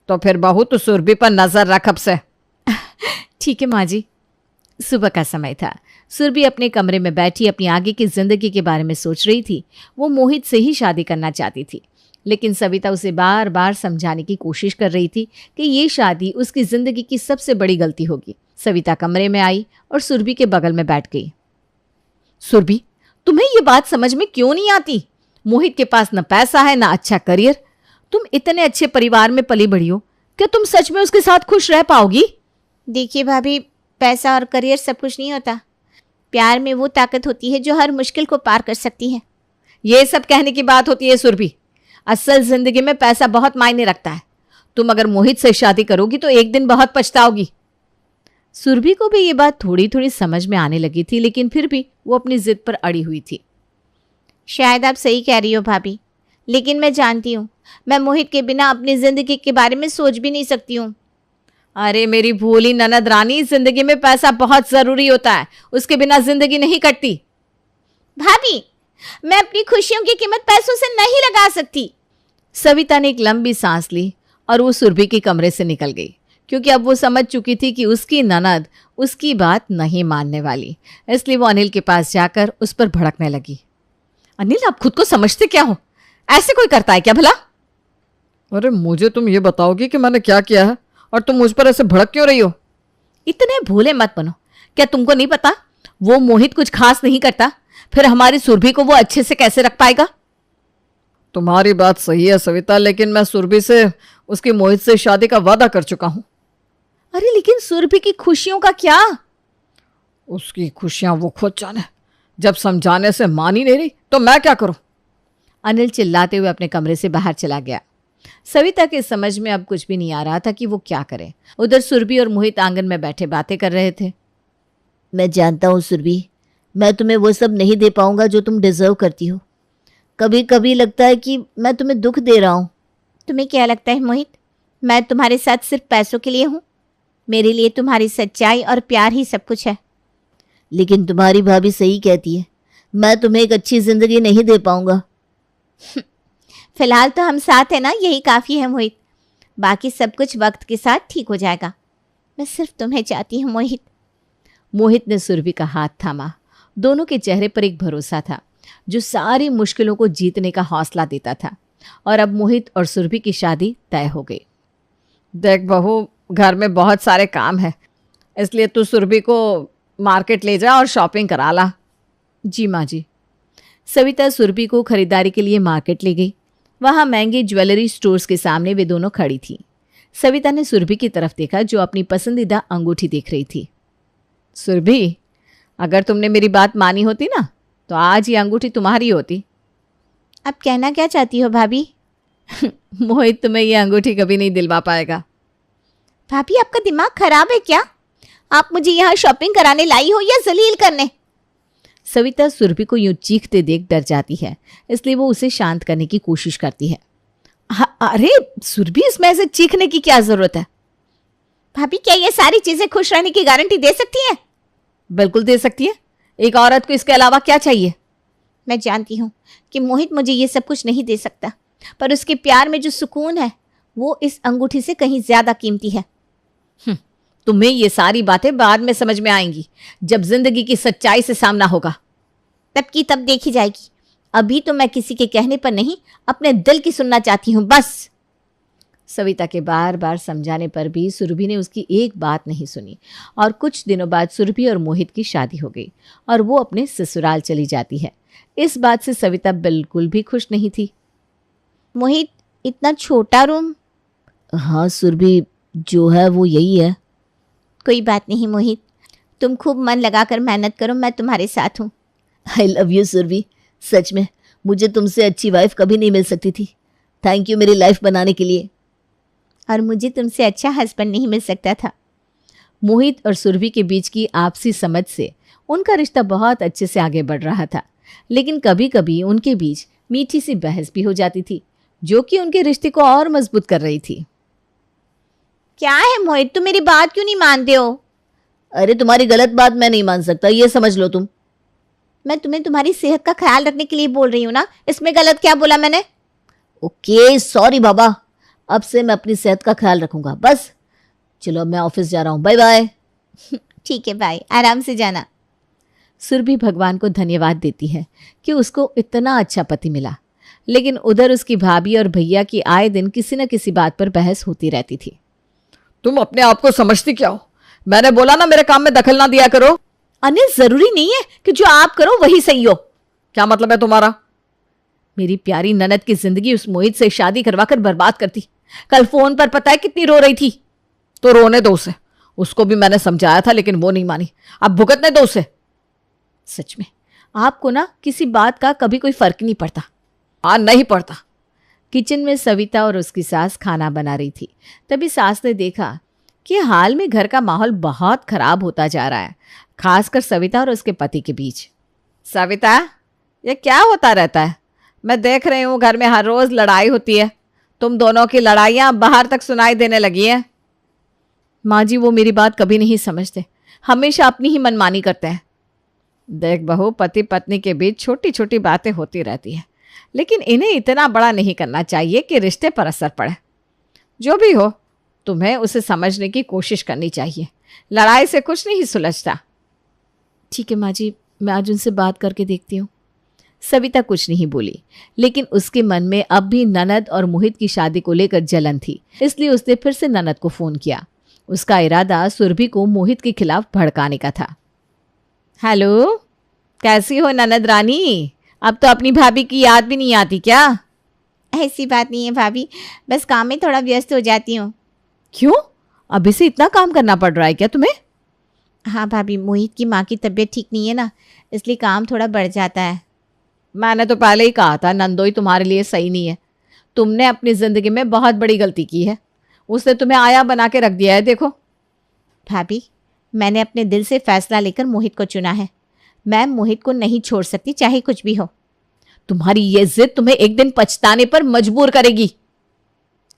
तो फिर बहू तू सुरभि पर नजर रख अब से। ठीक है माँ जी। सुबह का समय था। सुरभि अपने कमरे में बैठी अपनी आगे की जिंदगी के बारे में सोच रही थी। वो मोहित से ही शादी करना चाहती थी, लेकिन सविता उसे बार बार समझाने की कोशिश कर रही थी कि ये शादी उसकी जिंदगी की सबसे बड़ी गलती होगी। सविता कमरे में आई और सुरभि के बगल में बैठ गई। सुरभि, तुम्हें ये बात समझ में क्यों नहीं आती? मोहित के पास न पैसा है न अच्छा करियर। तुम इतने अच्छे परिवार में पली बढ़ी हो, क्या तुम सच में उसके साथ खुश रह पाओगी? देखिए भाभी, पैसा और करियर सब कुछ नहीं होता। प्यार में वो ताकत होती है जो हर मुश्किल को पार कर सकती है। ये सब कहने की बात होती है सुरभि, असल जिंदगी में पैसा बहुत मायने रखता है। तुम अगर मोहित से शादी करोगी तो एक दिन बहुत पछताओगी। सुरभि को भी ये बात थोड़ी थोड़ी समझ में आने लगी थी, लेकिन फिर भी वो अपनी जिद पर अड़ी हुई थी। शायद आप सही कह रही हो भाभी, लेकिन मैं जानती हूँ मैं मोहित के बिना अपनी जिंदगी के बारे में सोच भी नहीं सकती हूँ। अरे मेरी भोली ननद रानी, जिंदगी में पैसा बहुत जरूरी होता है, उसके बिना जिंदगी नहीं कटती। भाभी, मैं अपनी खुशियों की कीमत पैसों से नहीं लगा सकती। सविता ने एक लंबी सांस ली और वो सुरभि के कमरे से निकल गई, क्योंकि अब वो समझ चुकी थी कि उसकी ननद उसकी बात नहीं मानने वाली। इसलिए वो अनिल के पास जाकर उस पर भड़कने लगी। अनिल, आप खुद को समझते क्या हो? ऐसे कोई करता है क्या भला? अरे मुझे तुम ये बताओगी कि मैंने क्या किया है और तुम मुझ पर ऐसे भड़क क्यों रही हो? इतने भोले मत बनो। क्या तुमको नहीं पता वो मोहित कुछ खास नहीं करता? फिर हमारी सुरभि को वो अच्छे से कैसे रख पाएगा? तुम्हारी बात सही है सविता, लेकिन मैं सुरभि से उसकी मोहित से शादी का वादा कर चुका हूं। अरे लेकिन सुरभि की खुशियों का क्या? उसकी खुशियां वो खुद जाने। जब समझाने से मान ही नहीं रही तो मैं क्या करूं? अनिल चिल्लाते हुए अपने कमरे से बाहर चला गया। सविता के समझ में अब कुछ भी नहीं आ रहा था कि वो क्या करे। उधर सुरभि और मोहित आंगन में बैठे बातें कर रहे थे। मैं जानता हूँ सुरभि, मैं तुम्हें वो सब नहीं दे पाऊंगा जो तुम डिजर्व करती हो। कभी कभी लगता है कि मैं तुम्हें दुख दे रहा हूँ। तुम्हें क्या लगता है मोहित, मैं तुम्हारे साथ सिर्फ पैसों के लिए हूँ? मेरे लिए तुम्हारी सच्चाई और प्यार ही सब कुछ है। लेकिन तुम्हारी भाभी सही कहती है, मैं तुम्हें एक अच्छी जिंदगी नहीं दे पाऊंगा। फिलहाल तो हम साथ हैं ना, यही काफ़ी है मोहित। बाकी सब कुछ वक्त के साथ ठीक हो जाएगा। मैं सिर्फ तुम्हें चाहती हूँ मोहित। मोहित ने सुरभि का हाथ थामा। दोनों के चेहरे पर एक भरोसा था जो सारी मुश्किलों को जीतने का हौसला देता था। और अब मोहित और सुरभि की शादी तय हो गई। देख बहू, घर में बहुत सारे काम है, इसलिए तू सुरभि को मार्केट ले जा और शॉपिंग करा ला। जी माँ जी। सविता सुरभि को खरीदारी के लिए मार्केट ले गई। वहाँ महंगे ज्वेलरी स्टोर्स के सामने वे दोनों खड़ी थी। सविता ने सुरभि की तरफ देखा जो अपनी पसंदीदा अंगूठी देख रही थी। सुरभि, अगर तुमने मेरी बात मानी होती ना तो आज ये अंगूठी तुम्हारी होती। अब कहना क्या चाहती हो भाभी? मोहित तुम्हें ये अंगूठी कभी नहीं दिलवा पाएगा। भाभी, आपका दिमाग खराब है क्या? आप मुझे यहाँ शॉपिंग कराने लाई हो या जलील करने? सविता सुरभि को यूं चीखते देख डर जाती है, इसलिए वो उसे शांत करने की कोशिश करती है। अरे सुरभि, इसमें ऐसे चीखने की क्या जरूरत है? भाभी, क्या ये सारी चीजें खुश रहने की गारंटी दे सकती हैं? बिल्कुल दे सकती है। एक औरत को इसके अलावा क्या चाहिए? मैं जानती हूँ कि मोहित मुझे ये सब कुछ नहीं दे सकता, पर उसके प्यार में जो सुकून है वो इस अंगूठी से कहीं ज्यादा कीमती है। तुम्हें ये सारी बातें बाद में समझ में आएंगी, जब जिंदगी की सच्चाई से सामना होगा। तब की तब देखी जाएगी। अभी तो मैं किसी के कहने पर नहीं, अपने दिल की सुनना चाहती हूँ बस। सविता के बार बार समझाने पर भी सुरभि ने उसकी एक बात नहीं सुनी और कुछ दिनों बाद सुरभि और मोहित की शादी हो गई और वो अपने ससुराल चली जाती है। इस बात से सविता बिल्कुल भी खुश नहीं थी। मोहित, इतना छोटा रूम? हाँ सुरभि, जो है वो यही है। कोई बात नहीं मोहित, तुम खूब मन लगाकर मेहनत करो, मैं तुम्हारे साथ हूँ। आई लव यू सुरभि, सच में मुझे तुमसे अच्छी वाइफ कभी नहीं मिल सकती थी। थैंक यू मेरी लाइफ बनाने के लिए। और मुझे तुमसे अच्छा हस्बैंड नहीं मिल सकता था। मोहित और सुरभि के बीच की आपसी समझ से उनका रिश्ता बहुत अच्छे से आगे बढ़ रहा था, लेकिन कभी कभी उनके बीच मीठी सी बहस भी हो जाती थी जो कि उनके रिश्ते को और मजबूत कर रही थी। क्या है मोहित, तुम मेरी बात क्यों नहीं मानते हो? अरे तुम्हारी गलत बात मैं नहीं मान सकता, ये समझ लो तुम। मैं तुम्हें तुम्हारी सेहत का ख्याल रखने के लिए बोल रही हूँ ना, इसमें गलत क्या बोला मैंने? ओके सॉरी बाबा, अब से मैं अपनी सेहत का ख्याल रखूंगा। बस चलो, अब मैं ऑफिस जा रहा हूँ, बाय बाय। ठीक है, बाय, आराम से जाना। सुरभि भगवान को धन्यवाद देती है कि उसको इतना अच्छा पति मिला, लेकिन उधर उसकी भाभी और भैया की आए दिन किसी न किसी बात पर बहस होती रहती थी। तुम अपने आप को समझती क्या हो? मैंने बोला ना मेरे काम में दखल ना दिया करो। अनिल, जरूरी नहीं है कि जो आप करो वही सही हो। क्या मतलब है तुम्हारा? मेरी प्यारी ननद की जिंदगी उस मोहित से शादी करवाकर बर्बाद करती। कल फोन पर पता है कितनी रो रही थी। तो रोने दो उसे, उसको भी मैंने समझाया था लेकिन वो नहीं मानी। अब भुगतने दो उसे। सच में आपको ना किसी बात का कभी कोई फर्क नहीं पड़ता। हाँ, नहीं पड़ता। किचन में सविता और उसकी सास खाना बना रही थी। तभी सास ने देखा कि हाल में घर का माहौल बहुत खराब होता जा रहा है, खासकर सविता और उसके पति के बीच। सविता, ये क्या होता रहता है? मैं देख रही हूँ घर में हर रोज लड़ाई होती है। तुम दोनों की लड़ाइयाँ बाहर तक सुनाई देने लगी हैं। माँ जी वो मेरी बात कभी नहीं समझते, हमेशा अपनी ही मनमानी करते हैं। देख बहू, पति पत्नी के बीच छोटी छोटी बातें होती रहती हैं, लेकिन इन्हें इतना बड़ा नहीं करना चाहिए कि रिश्ते पर असर पड़े। जो भी हो, तुम्हें उसे समझने की कोशिश करनी चाहिए। लड़ाई से कुछ नहीं सुलझता। ठीक है माँ जी, मैं आज उनसे बात करके देखती हूँ। सविता कुछ नहीं बोली, लेकिन उसके मन में अब भी ननद और मोहित की शादी को लेकर जलन थी, इसलिए उसने फिर से ननद को फोन किया। उसका इरादा सुरभि को मोहित के खिलाफ भड़काने का था। हेलो, कैसी हो ननद रानी? अब तो अपनी भाभी की याद भी नहीं आती क्या? ऐसी बात नहीं है भाभी, बस काम में थोड़ा व्यस्त हो जाती हूँ। क्यों? अभी से इतना काम करना पड़ रहा है क्या तुम्हें? हाँ भाभी, मोहित की माँ की तबीयत ठीक नहीं है ना, इसलिए काम थोड़ा बढ़ जाता है। मैंने तो पहले ही कहा था नंदोई तुम्हारे लिए सही नहीं है। तुमने अपनी जिंदगी में बहुत बड़ी गलती की है। उसने तुम्हें आया बना के रख दिया है। देखो भाभी, मैंने अपने दिल से फैसला लेकर मोहित को चुना है। मैं मोहित को नहीं छोड़ सकती, चाहे कुछ भी हो। तुम्हारी ये जिद तुम्हें एक दिन पछताने पर मजबूर करेगी।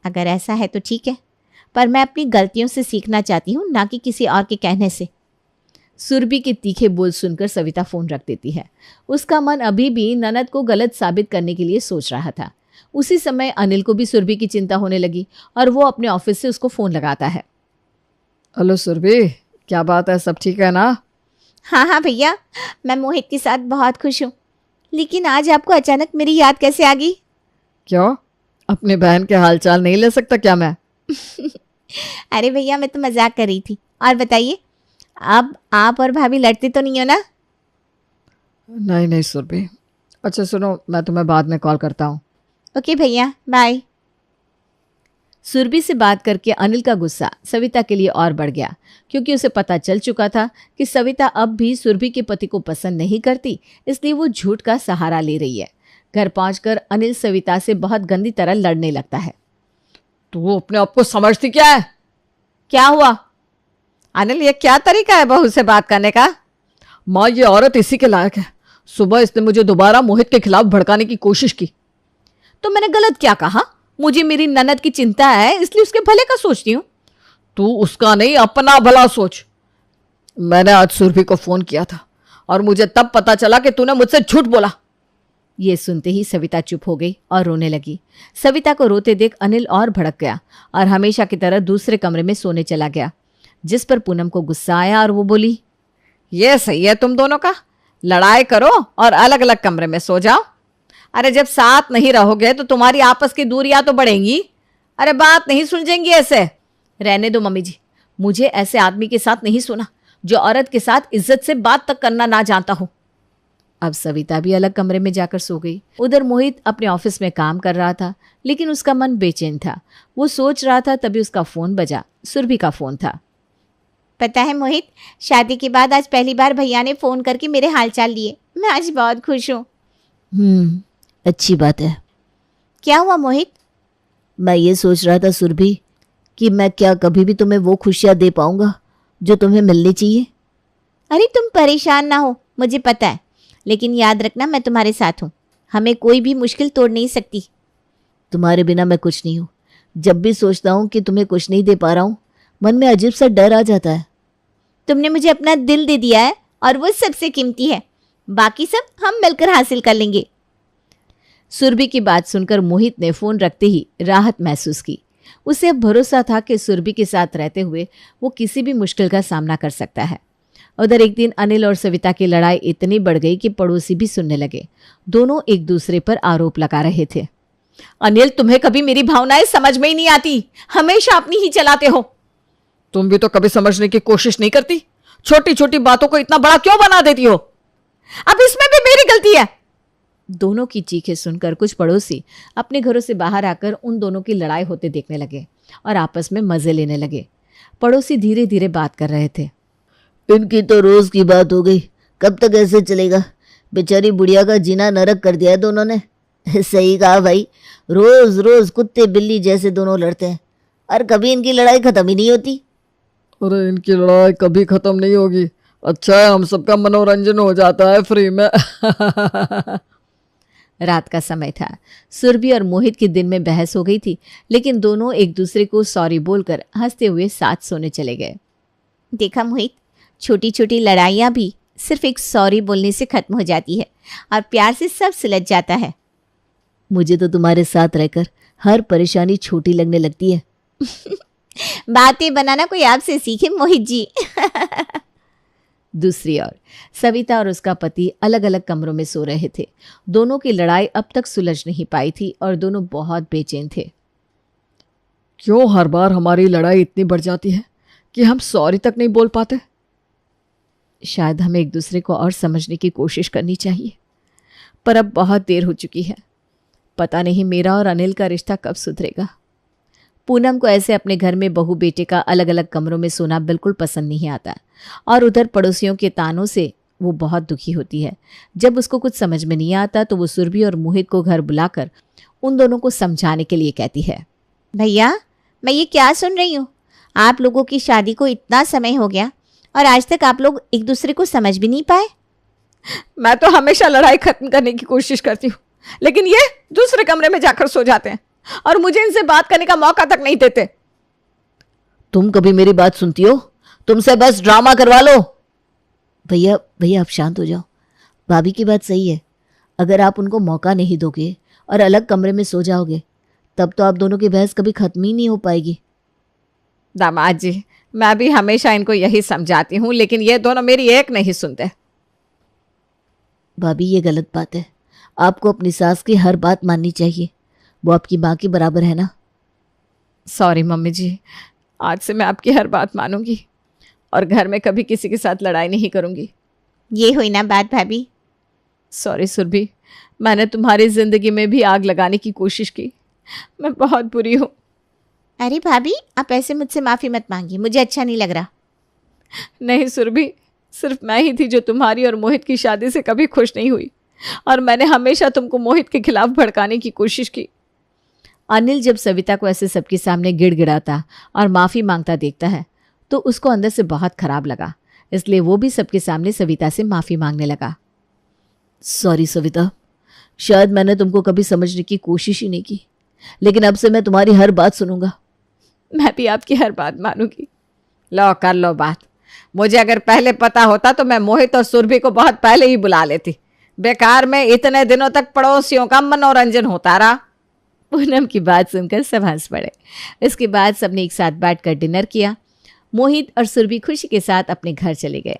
अगर ऐसा है तो ठीक है, पर मैं अपनी गलतियों से सीखना चाहती हूँ, ना कि किसी और के कहने से। सुरभि के तीखे बोल सुनकर सविता फोन रख देती है। उसका मन अभी भी ननद को गलत साबित करने के लिए सोच रहा था। उसी समय अनिल को भी सुरभि की चिंता होने लगी और वो अपने ऑफिस से उसको फोन लगाता है। हेलो सुरभि, क्या बात है? सब ठीक है ना? हाँ हाँ भैया, मैं मोहित के साथ बहुत खुश हूँ, लेकिन आज आपको अचानक मेरी याद कैसे आ गई? क्यों, अपने बहन के हालचाल नहीं ले सकता क्या मैं? अरे भैया, मैं तो मजाक कर रही थी। और बताइए, अब आप और भाभी लड़ते तो नहीं हो ना? नहीं नहीं सुरभि। अच्छा सुनो, मैं तुम्हें बाद में कॉल करता हूँ। ओके भैया, बाय। सुरभि से बात करके अनिल का गुस्सा सविता के लिए और बढ़ गया, क्योंकि उसे पता चल चुका था कि सविता अब भी सुरभि के पति को पसंद नहीं करती, इसलिए वो झूठ का सहारा ले रही है। घर पहुंचकर अनिल सविता से बहुत गंदी तरह लड़ने लगता है। तू अपने आप को समझती क्या है? क्या हुआ? अनिल, ये क्या तरीका है बहू से बात करने का? माँ, ये औरत इसी के लायक है। सुबह इसने मुझे दोबारा मोहित के खिलाफ भड़काने की कोशिश की। तो मैंने गलत क्या कहा? मुझे मेरी ननद की चिंता है, इसलिए उसके भले का सोचती हूँ। तू उसका नहीं, अपना भला सोच। मैंने आज सुरभि को फोन किया था और मुझे तब पता चला कि तूने मुझसे झूठ बोला। ये सुनते ही सविता चुप हो गई और रोने लगी। सविता को रोते देख अनिल और भड़क गया और हमेशा की तरह दूसरे कमरे में सोने चला गया, जिस पर पूनम को गुस्सा आया और वो बोली, ये सही है तुम दोनों का, लड़ाई करो और अलग अलग कमरे में सो जाओ। अरे जब साथ नहीं रहोगे तो तुम्हारी आपस की दूरियां तो बढ़ेंगी। अरे बात नहीं सुलझेंगी ऐसे। रहने दो मम्मी जी, मुझे ऐसे आदमी के साथ नहीं सोना जो औरत के साथ इज्जत से बात तक करना ना जानता हो। अब सविता भी अलग कमरे में जाकर सो गई। उधर मोहित अपने ऑफिस में काम कर रहा था, लेकिन उसका मन बेचैन था। वो सोच रहा था, तभी उसका फोन बजा। सुरभि का फोन था। पता है मोहित, शादी के बाद आज पहली बार भैया ने फ़ोन करके मेरे हालचाल लिए। मैं आज बहुत खुश हूँ। अच्छी बात है। क्या हुआ मोहित? मैं ये सोच रहा था सुरभि कि मैं क्या कभी भी तुम्हें वो खुशियाँ दे पाऊंगा जो तुम्हें मिलनी चाहिए। अरे तुम परेशान ना हो, मुझे पता है, लेकिन याद रखना मैं तुम्हारे साथ हूँ। हमें कोई भी मुश्किल तोड़ नहीं सकती। तुम्हारे बिना मैं कुछ नहीं हूँ। जब भी सोचता हूँ कि तुम्हें कुछ नहीं दे पा रहा हूँ, मन में अजीब सा डर आ जाता है। तुमने मुझे अपना दिल दे दिया है और वो सबसे कीमती है। बाकी सब हम मिलकर हासिल कर लेंगे। सुरभि की बात सुनकर मोहित ने फोन रखते ही राहत महसूस की। उसे अब भरोसा था कि सुरभि के साथ रहते हुए वो किसी भी मुश्किल का सामना कर सकता है। उधर एक दिन अनिल और सविता की लड़ाई इतनी बढ़ गई कि पड़ोसी भी सुनने लगे। दोनों एक दूसरे पर आरोप लगा रहे थे। अनिल, तुम्हें कभी मेरी भावनाएं समझ में ही नहीं आती, हमेशा अपनी ही चलाते हो। तुम भी तो कभी समझने की कोशिश नहीं करती। छोटी छोटी बातों को इतना बड़ा क्यों बना देती हो? अब इसमें भी मेरी गलती है। दोनों की चीखें सुनकर कुछ पड़ोसी अपने घरों से बाहर आकर उन दोनों की लड़ाई होते देखने लगे और आपस में मजे लेने लगे। पड़ोसी धीरे धीरे बात कर रहे थे। इनकी तो रोज की बात हो गई, कब तक ऐसे चलेगा? बेचारी बुढ़िया का जीना नरक कर दिया है दोनों ने। सही कहा भाई, रोज रोज कुत्ते बिल्ली जैसे दोनों लड़ते हैं और कभी इनकी लड़ाई खत्म ही नहीं होती। अरे इनकी लड़ाई कभी खत्म नहीं होगी। अच्छा है, हम सबका मनोरंजन हो जाता है फ्री में। रात का समय था। सुरभि और मोहित की दिन में बहस हो गई थी, लेकिन दोनों एक दूसरे को सॉरी बोलकर हंसते हुए साथ सोने चले गए। देखा मोहित, छोटी छोटी लड़ाइयाँ भी सिर्फ एक सॉरी बोलने से खत्म हो जाती है और प्यार से सब सुलझ जाता है। मुझे तो तुम्हारे साथ रहकर हर परेशानी छोटी लगने लगती है। बातें बनाना कोई आपसे सीखे मोहित जी। दूसरी ओर सविता और उसका पति अलग अलग कमरों में सो रहे थे। दोनों की लड़ाई अब तक सुलझ नहीं पाई थी और दोनों बहुत बेचैन थे। क्यों हर बार हमारी लड़ाई इतनी बढ़ जाती है कि हम सॉरी तक नहीं बोल पाते? शायद हमें एक दूसरे को और समझने की कोशिश करनी चाहिए, पर अब बहुत देर हो चुकी है। पता नहीं मेरा और अनिल का रिश्ता कब सुधरेगा। पूनम को ऐसे अपने घर में बहू बेटे का अलग अलग कमरों में सोना बिल्कुल पसंद नहीं आता और उधर पड़ोसियों के तानों से वो बहुत दुखी होती है। जब उसको कुछ समझ में नहीं आता तो वो सुरभि और मोहित को घर बुलाकर उन दोनों को समझाने के लिए कहती है। भैया, मैं ये क्या सुन रही हूँ? आप लोगों की शादी को इतना समय हो गया और आज तक आप लोग एक दूसरे को समझ भी नहीं पाए। मैं तो हमेशा लड़ाई खत्म करने की कोशिश करती हूँ, लेकिन ये दूसरे कमरे में जाकर सो जाते हैं और मुझे इनसे बात करने का मौका तक नहीं देते। तुम कभी मेरी बात सुनती हो? तुमसे बस ड्रामा करवा लो। भैया भैया आप शांत हो जाओ। भाभी की बात सही है। अगर आप उनको मौका नहीं दोगे और अलग कमरे में सो जाओगे तब तो आप दोनों की बहस कभी खत्म ही नहीं हो पाएगी। दामाद जी, मैं भी हमेशा इनको यही समझाती हूँ, लेकिन ये दोनों मेरी एक नहीं सुनते। भाभी ये गलत बात है। आपको अपनी सास की हर बात माननी चाहिए। वो आपकी माँ के बराबर है ना। सॉरी मम्मी जी, आज से मैं आपकी हर बात मानूंगी और घर में कभी किसी के साथ लड़ाई नहीं करूंगी। ये हुई ना बात भाभी। सॉरी सुरभि, मैंने तुम्हारी जिंदगी में भी आग लगाने की कोशिश की। मैं बहुत बुरी हूँ। अरे भाभी, आप ऐसे मुझसे माफ़ी मत मांगिए, मुझे अच्छा नहीं लग रहा। नहीं सुरभि, सिर्फ मैं ही थी जो तुम्हारी और मोहित की शादी से कभी खुश नहीं हुई और मैंने हमेशा तुमको मोहित के खिलाफ भड़काने की कोशिश की। अनिल जब सविता को ऐसे सबके सामने गिड़गिड़ाता और माफ़ी मांगता देखता है तो उसको अंदर से बहुत खराब लगा, इसलिए वो भी सबके सामने सविता से माफ़ी मांगने लगा। सॉरी सविता, शायद मैंने तुमको कभी समझने की कोशिश ही नहीं की, लेकिन अब से मैं तुम्हारी हर बात सुनूंगा। मैं भी आपकी हर बात मानूंगी। लो कर लो बात। मुझे अगर पहले पता होता तो मैं मोहित और सुरभि को बहुत पहले ही बुला लेती। बेकार में इतने दिनों तक पड़ोसियों का मनोरंजन होता रहा। पूनम की बात सुनकर सब हंस पड़े। इसके बाद सबने एक साथ बैठकर डिनर किया। मोहित और सुरभि खुशी के साथ अपने घर चले गए।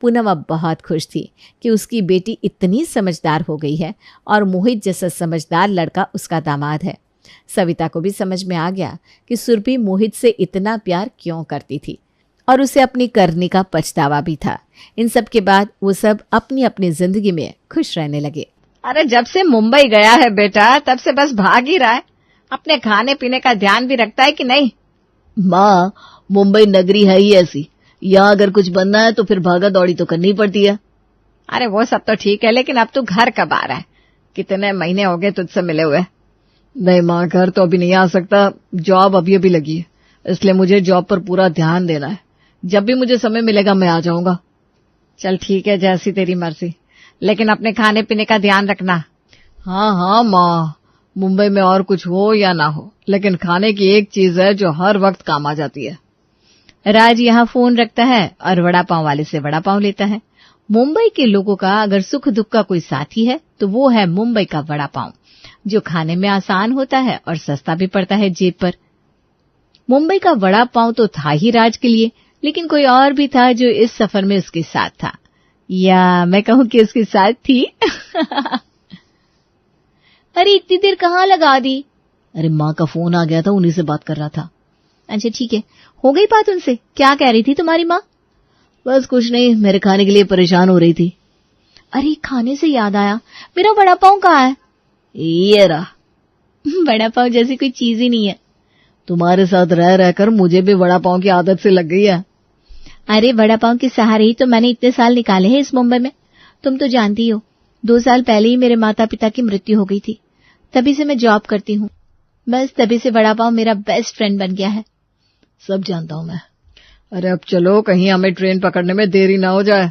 पूनम अब बहुत खुश थी कि उसकी बेटी इतनी समझदार हो गई है और मोहित जैसा समझदार लड़का उसका दामाद है। सविता को भी समझ में आ गया कि सुरभि मोहित से इतना प्यार क्यों करती थी और उसे अपनी करने का पछतावा भी था। इन सब के बाद वो सब अपनी अपनी जिंदगी में खुश रहने लगे। अरे जब से मुंबई गया है बेटा, तब से बस भाग ही रहा है। अपने खाने पीने का ध्यान भी रखता है कि नहीं? माँ, मुंबई नगरी है ही ऐसी। यहाँ अगर कुछ बनना है तो फिर भागा दौड़ी तो करनी पड़ती है। अरे वो सब तो ठीक है, लेकिन अब तू घर कब आ रहा है? कितने महीने हो गए तुझसे मिले हुए। नहीं माँ, घर तो अभी नहीं आ सकता। जॉब अभी लगी है, इसलिए मुझे जॉब पर पूरा ध्यान देना है। जब भी मुझे समय मिलेगा मैं आ जाऊंगा। चल ठीक है, जैसी तेरी मर्जी, लेकिन अपने खाने पीने का ध्यान रखना। हाँ हाँ माँ, मुंबई में और कुछ हो या ना हो, लेकिन खाने की एक चीज है जो हर वक्त काम आ जाती है। राज यहाँ फोन रखता है और वड़ा पाव वाले से वड़ा पाव लेता है। मुंबई के लोगों का अगर सुख दुख का कोई साथी है तो वो है मुंबई का वड़ा पाव, जो खाने में आसान होता है और सस्ता भी पड़ता है जेब पर। मुंबई का वड़ा पाव तो था ही राज के लिए, लेकिन कोई और भी था जो इस सफर में उसके साथ था, या मैं कहूँ कि उसके साथ थी। अरे इतनी देर कहाँ लगा दी? अरे माँ का फोन आ गया था, उन्हीं से बात कर रहा था। अच्छा ठीक है, हो गई बात उनसे? क्या कह रही थी तुम्हारी माँ? बस कुछ नहीं, मेरे खाने के लिए परेशान हो रही थी। अरे खाने से याद आया, मेरा वड़ा पाव कहाँ है? ये रहा। वड़ा पाव जैसी कोई चीज ही नहीं है। तुम्हारे साथ रह रहकर मुझे भी वड़ा पाव की आदत से लग गई है। अरे वड़ा पाव के सहारे ही तो मैंने इतने साल निकाले हैं इस मुंबई में। तुम तो जानती हो, 2 साल पहले ही मेरे माता पिता की मृत्यु हो गई थी। तभी से मैं जॉब करती हूँ। बस तभी से वड़ा पाव मेरा बेस्ट फ्रेंड बन गया है। सब जानता हूँ मैं। अरे अब चलो, कहीं हमें ट्रेन पकड़ने में देरी ना हो जाए।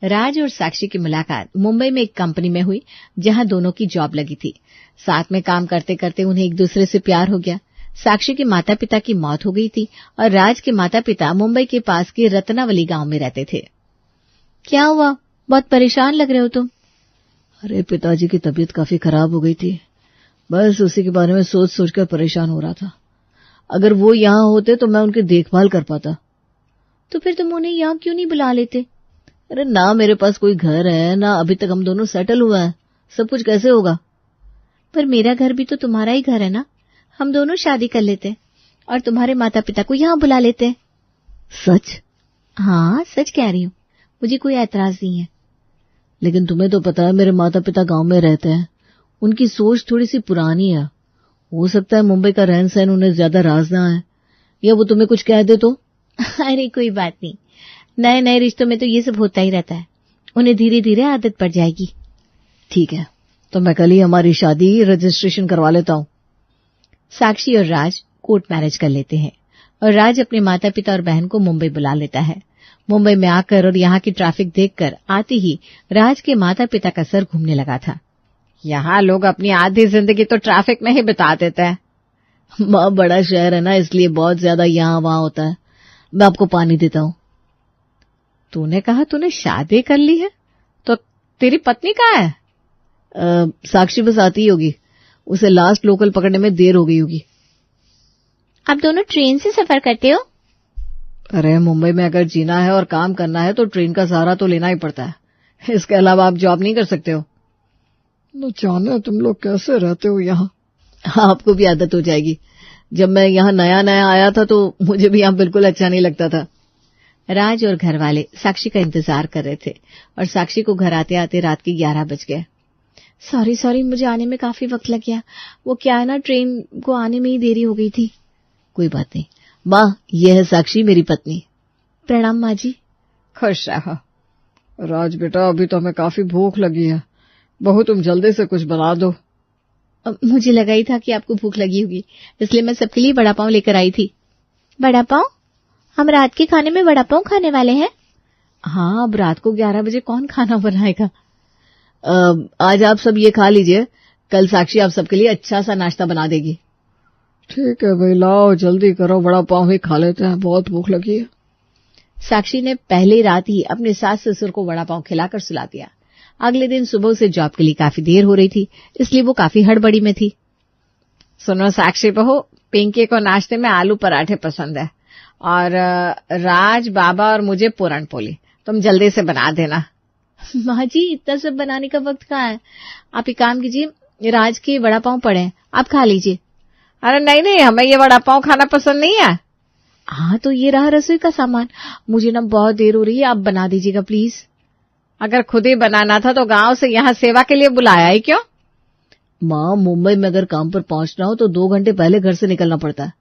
राज और साक्षी की मुलाकात मुंबई में एक कंपनी में हुई जहां दोनों की जॉब लगी थी। साथ में काम करते करते उन्हें एक दूसरे से प्यार हो गया। साक्षी के माता पिता की मौत हो गई थी और राज के माता पिता मुंबई के पास के रत्नावली गांव में रहते थे। क्या हुआ, बहुत परेशान लग रहे हो तुम? अरे पिताजी की तबीयत काफी खराब हो गई थी, बस उसी के बारे में सोच सोच कर परेशान हो रहा था। अगर वो यहाँ होते तो मैं उनकी देखभाल कर पाता। तो फिर तुम उन्हें यहाँ क्यों नहीं बुला लेते? अरे ना मेरे पास कोई घर है, ना अभी तक हम दोनों सेटल हुआ है, सब कुछ कैसे होगा? पर मेरा घर भी तो तुम्हारा ही घर है ना, हम दोनों शादी कर लेते और तुम्हारे माता पिता को यहाँ बुला लेते। सच? हाँ सच कह रही हूँ, मुझे कोई ऐतराज नहीं है। लेकिन तुम्हें तो पता है मेरे माता पिता गांव में रहते हैं, उनकी सोच थोड़ी सी पुरानी है। हो सकता है मुंबई का रहन सहन उन्हें ज्यादा राज ना है, या वो तुम्हें कुछ कह दे तो? अरे कोई बात नहीं, नए नए रिश्तों में तो ये सब होता ही रहता है, उन्हें धीरे धीरे आदत पड़ जाएगी। ठीक है, तो मैं कल ही हमारी शादी रजिस्ट्रेशन करवा लेता हूँ। साक्षी और राज कोर्ट मैरिज कर लेते हैं और राज अपने माता पिता और बहन को मुंबई बुला लेता है। मुंबई में आकर और यहाँ की ट्रैफिक देखकर आते ही राज के माता पिता का सर घूमने लगा था। यहाँ लोग अपनी आधी जिंदगी तो ट्रैफिक में ही बिता देते हैं। माँ बड़ा शहर है ना, इसलिए बहुत ज्यादा यहाँ वहाँ होता है। मैं आपको पानी देता हूँ। तूने कहा तूने शादी कर ली है, तो तेरी पत्नी कहाँ है? साक्षी बस आती ही होगी, उसे लास्ट लोकल पकड़ने में देर हो गई होगी। आप दोनों ट्रेन से सफर करते हो? अरे मुंबई में अगर जीना है और काम करना है तो ट्रेन का सहारा तो लेना ही पड़ता है, इसके अलावा आप जॉब नहीं कर सकते हो। न जाने तुम लोग कैसे रहते हो यहाँ। आपको भी आदत हो जाएगी। जब मैं यहाँ नया नया आया था तो मुझे भी यहाँ बिल्कुल अच्छा नहीं लगता था। राज और घर वाले साक्षी का इंतजार कर रहे थे और साक्षी को घर आते आते रात के 11 बज गए। सॉरी मुझे आने में काफी वक्त लग गया, वो क्या है ना, ट्रेन को आने में ही देरी हो गई थी। कोई बात नहीं माँ, ये है साक्षी मेरी पत्नी। प्रणाम माँ जी। खुश रहो। राज बेटा, अभी तो हमें काफी भूख लगी है, बहू तुम जल्दी से कुछ बना दो। मुझे लगा ही था कि आपको भूख लगी होगी, इसलिए मैं सबके लिए वड़ा पाव लेकर आई थी। वड़ा पाव? हम रात के खाने में वड़ा पाव खाने वाले हैं? हाँ, अब रात को 11 बजे कौन खाना बनाएगा? आज आप सब ये खा लीजिए, कल साक्षी आप सबके लिए अच्छा सा नाश्ता बना देगी। ठीक है भाई, लाओ जल्दी करो, वड़ा पाव ही खा लेते हैं, बहुत भूख लगी है। साक्षी ने पहले रात ही अपने सास ससुर को वड़ा पाव खिलाकर सुला दिया। अगले दिन सुबह से जॉब के लिए काफी देर हो रही थी, इसलिए वो काफी हड़बड़ी में थी। सुनो साक्षी बहू, पिंकी को नाश्ते में आलू पराठे पसंद है और राज, बाबा और मुझे पूरन पोली, तुम जल्दी से बना देना। माँ जी, इतना सब बनाने का वक्त कहाँ है? आप एक काम कीजिए, राज के वड़ा पाव पड़े हैं, आप खा लीजिए। अरे नहीं, हमें ये वड़ा पाव खाना पसंद नहीं है। हाँ तो ये रहा रसोई का सामान, मुझे ना बहुत देर हो रही है, आप बना दीजिएगा प्लीज। अगर खुद ही बनाना था तो गांव से यहाँ सेवा के लिए बुलाया ही क्यों? माँ, मुंबई में अगर काम पर पहुंचना हो तो 2 घंटे पहले घर से निकलना पड़ता है,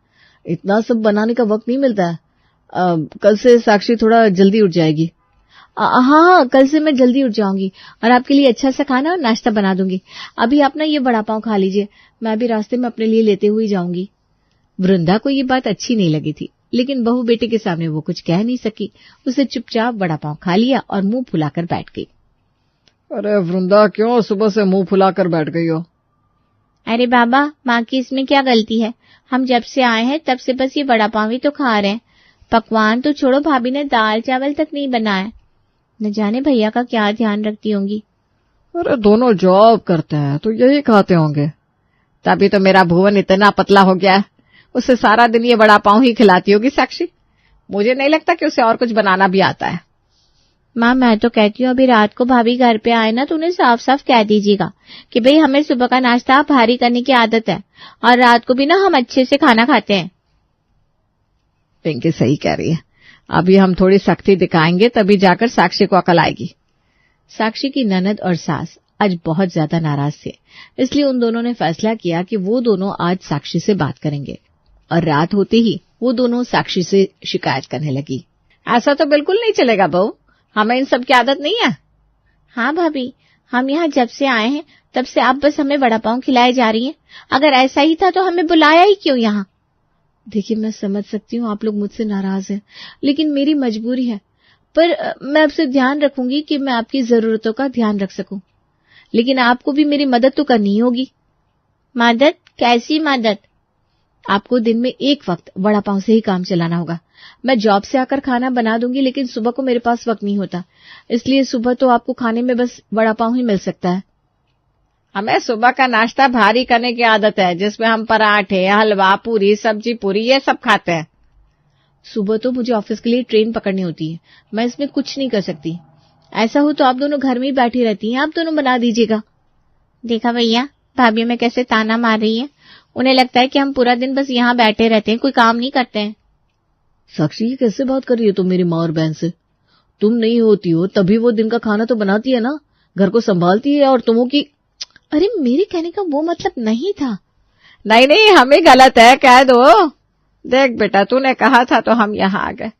इतना सब बनाने का वक्त नहीं मिलता है। कल से साक्षी थोड़ा जल्दी उठ जाएगी। हाँ, कल से मैं जल्दी उठ जाऊंगी और आपके लिए अच्छा सा खाना और नाश्ता बना दूंगी। अभी आप ना ये वड़ा पाव खा लीजिए, मैं भी रास्ते में अपने लिए लेते हुए जाऊंगी। वृंदा को ये बात अच्छी नहीं लगी थी, लेकिन बहू बेटे के सामने वो कुछ कह नहीं सकी। उसे चुपचाप वड़ा पाव खा लिया और मुंह फुलाकर बैठ गई। अरे वृंदा, क्यों सुबह से मुंह फुलाकर बैठ गई हो? अरे बाबा, माँ की इसमें क्या गलती है? हम जब से आए हैं तब से बस ये वड़ा पाव ही तो खा रहे हैं। पकवान तो छोड़ो, भाभी ने दाल चावल तक नहीं बनाया। न जाने भैया का क्या ध्यान रखती होंगी। अरे दोनों जॉब करते हैं तो यही खाते होंगे। तभी तो मेरा भुवन इतना पतला हो गया है, उसे सारा दिन ये वड़ा पाव ही खिलाती होगी साक्षी। मुझे नहीं लगता कि उसे और कुछ बनाना भी आता है। माँ, मैं तो कहती हूँ अभी रात को भाभी घर पे आए ना तो उन्हें साफ साफ कह दीजिएगा कि भाई हमें सुबह का नाश्ता भारी करने की आदत है और रात को भी ना हम अच्छे से खाना खाते हैं। पिंकी सही कह रही है, अभी हम थोड़ी सख्ती दिखाएंगे तभी जाकर साक्षी को अकल आएगी। साक्षी की ननद और सास आज बहुत ज्यादा नाराज थे, इसलिए उन दोनों ने फैसला किया कि वो दोनों आज साक्षी से बात करेंगे और रात होते ही वो दोनों साक्षी से शिकायत करने लगी। ऐसा तो बिल्कुल नहीं चलेगा बहू, हमें इन सब की आदत नहीं है। हाँ भाभी, हम यहाँ जब से आए हैं तब से आप बस हमें वड़ा पाव खिलाए जा रही हैं। अगर ऐसा ही था तो हमें बुलाया ही क्यों यहाँ? देखिए, मैं समझ सकती हूँ आप लोग मुझसे नाराज हैं, लेकिन मेरी मजबूरी है। पर मैं आपसे ध्यान रखूंगी कि मैं आपकी जरूरतों का ध्यान रख सकूं। लेकिन आपको भी मेरी मदद तो करनी ही होगी। मदद? कैसी मदद? आपको दिन में एक वक्त वड़ा पाव से ही काम चलाना होगा। मैं जॉब से आकर खाना बना दूंगी, लेकिन सुबह को मेरे पास वक्त नहीं होता, इसलिए सुबह तो आपको खाने में बस वड़ा पाव ही मिल सकता है। हमें सुबह का नाश्ता भारी करने की आदत है, जिसमें हम पराठे, हलवा, पूरी, सब्जी पूरी ये सब खाते हैं। सुबह तो मुझे ऑफिस के लिए ट्रेन पकड़नी होती है, मैं इसमें कुछ नहीं कर सकती। ऐसा हो तो आप दोनों घर में ही बैठी रहती हैं, आप दोनों बना दीजिएगा। देखा भैया, भाभी में कैसे ताना मार रही है। उन्हें लगता है कि हम पूरा दिन बस यहाँ बैठे रहते हैं, कोई काम नहीं करते हैं। साक्षी, ये कैसे बात कर रही हो तुम मेरी माँ और बहन से? तुम नहीं होती हो तभी वो दिन का खाना तो बनाती है ना, घर को संभालती है, और तुमों की। अरे मेरे कहने का वो मतलब नहीं था। नहीं नहीं, हम ही गलत है, कह दो। देख बेटा, तूने कहा था तो हम यहाँ आ गए,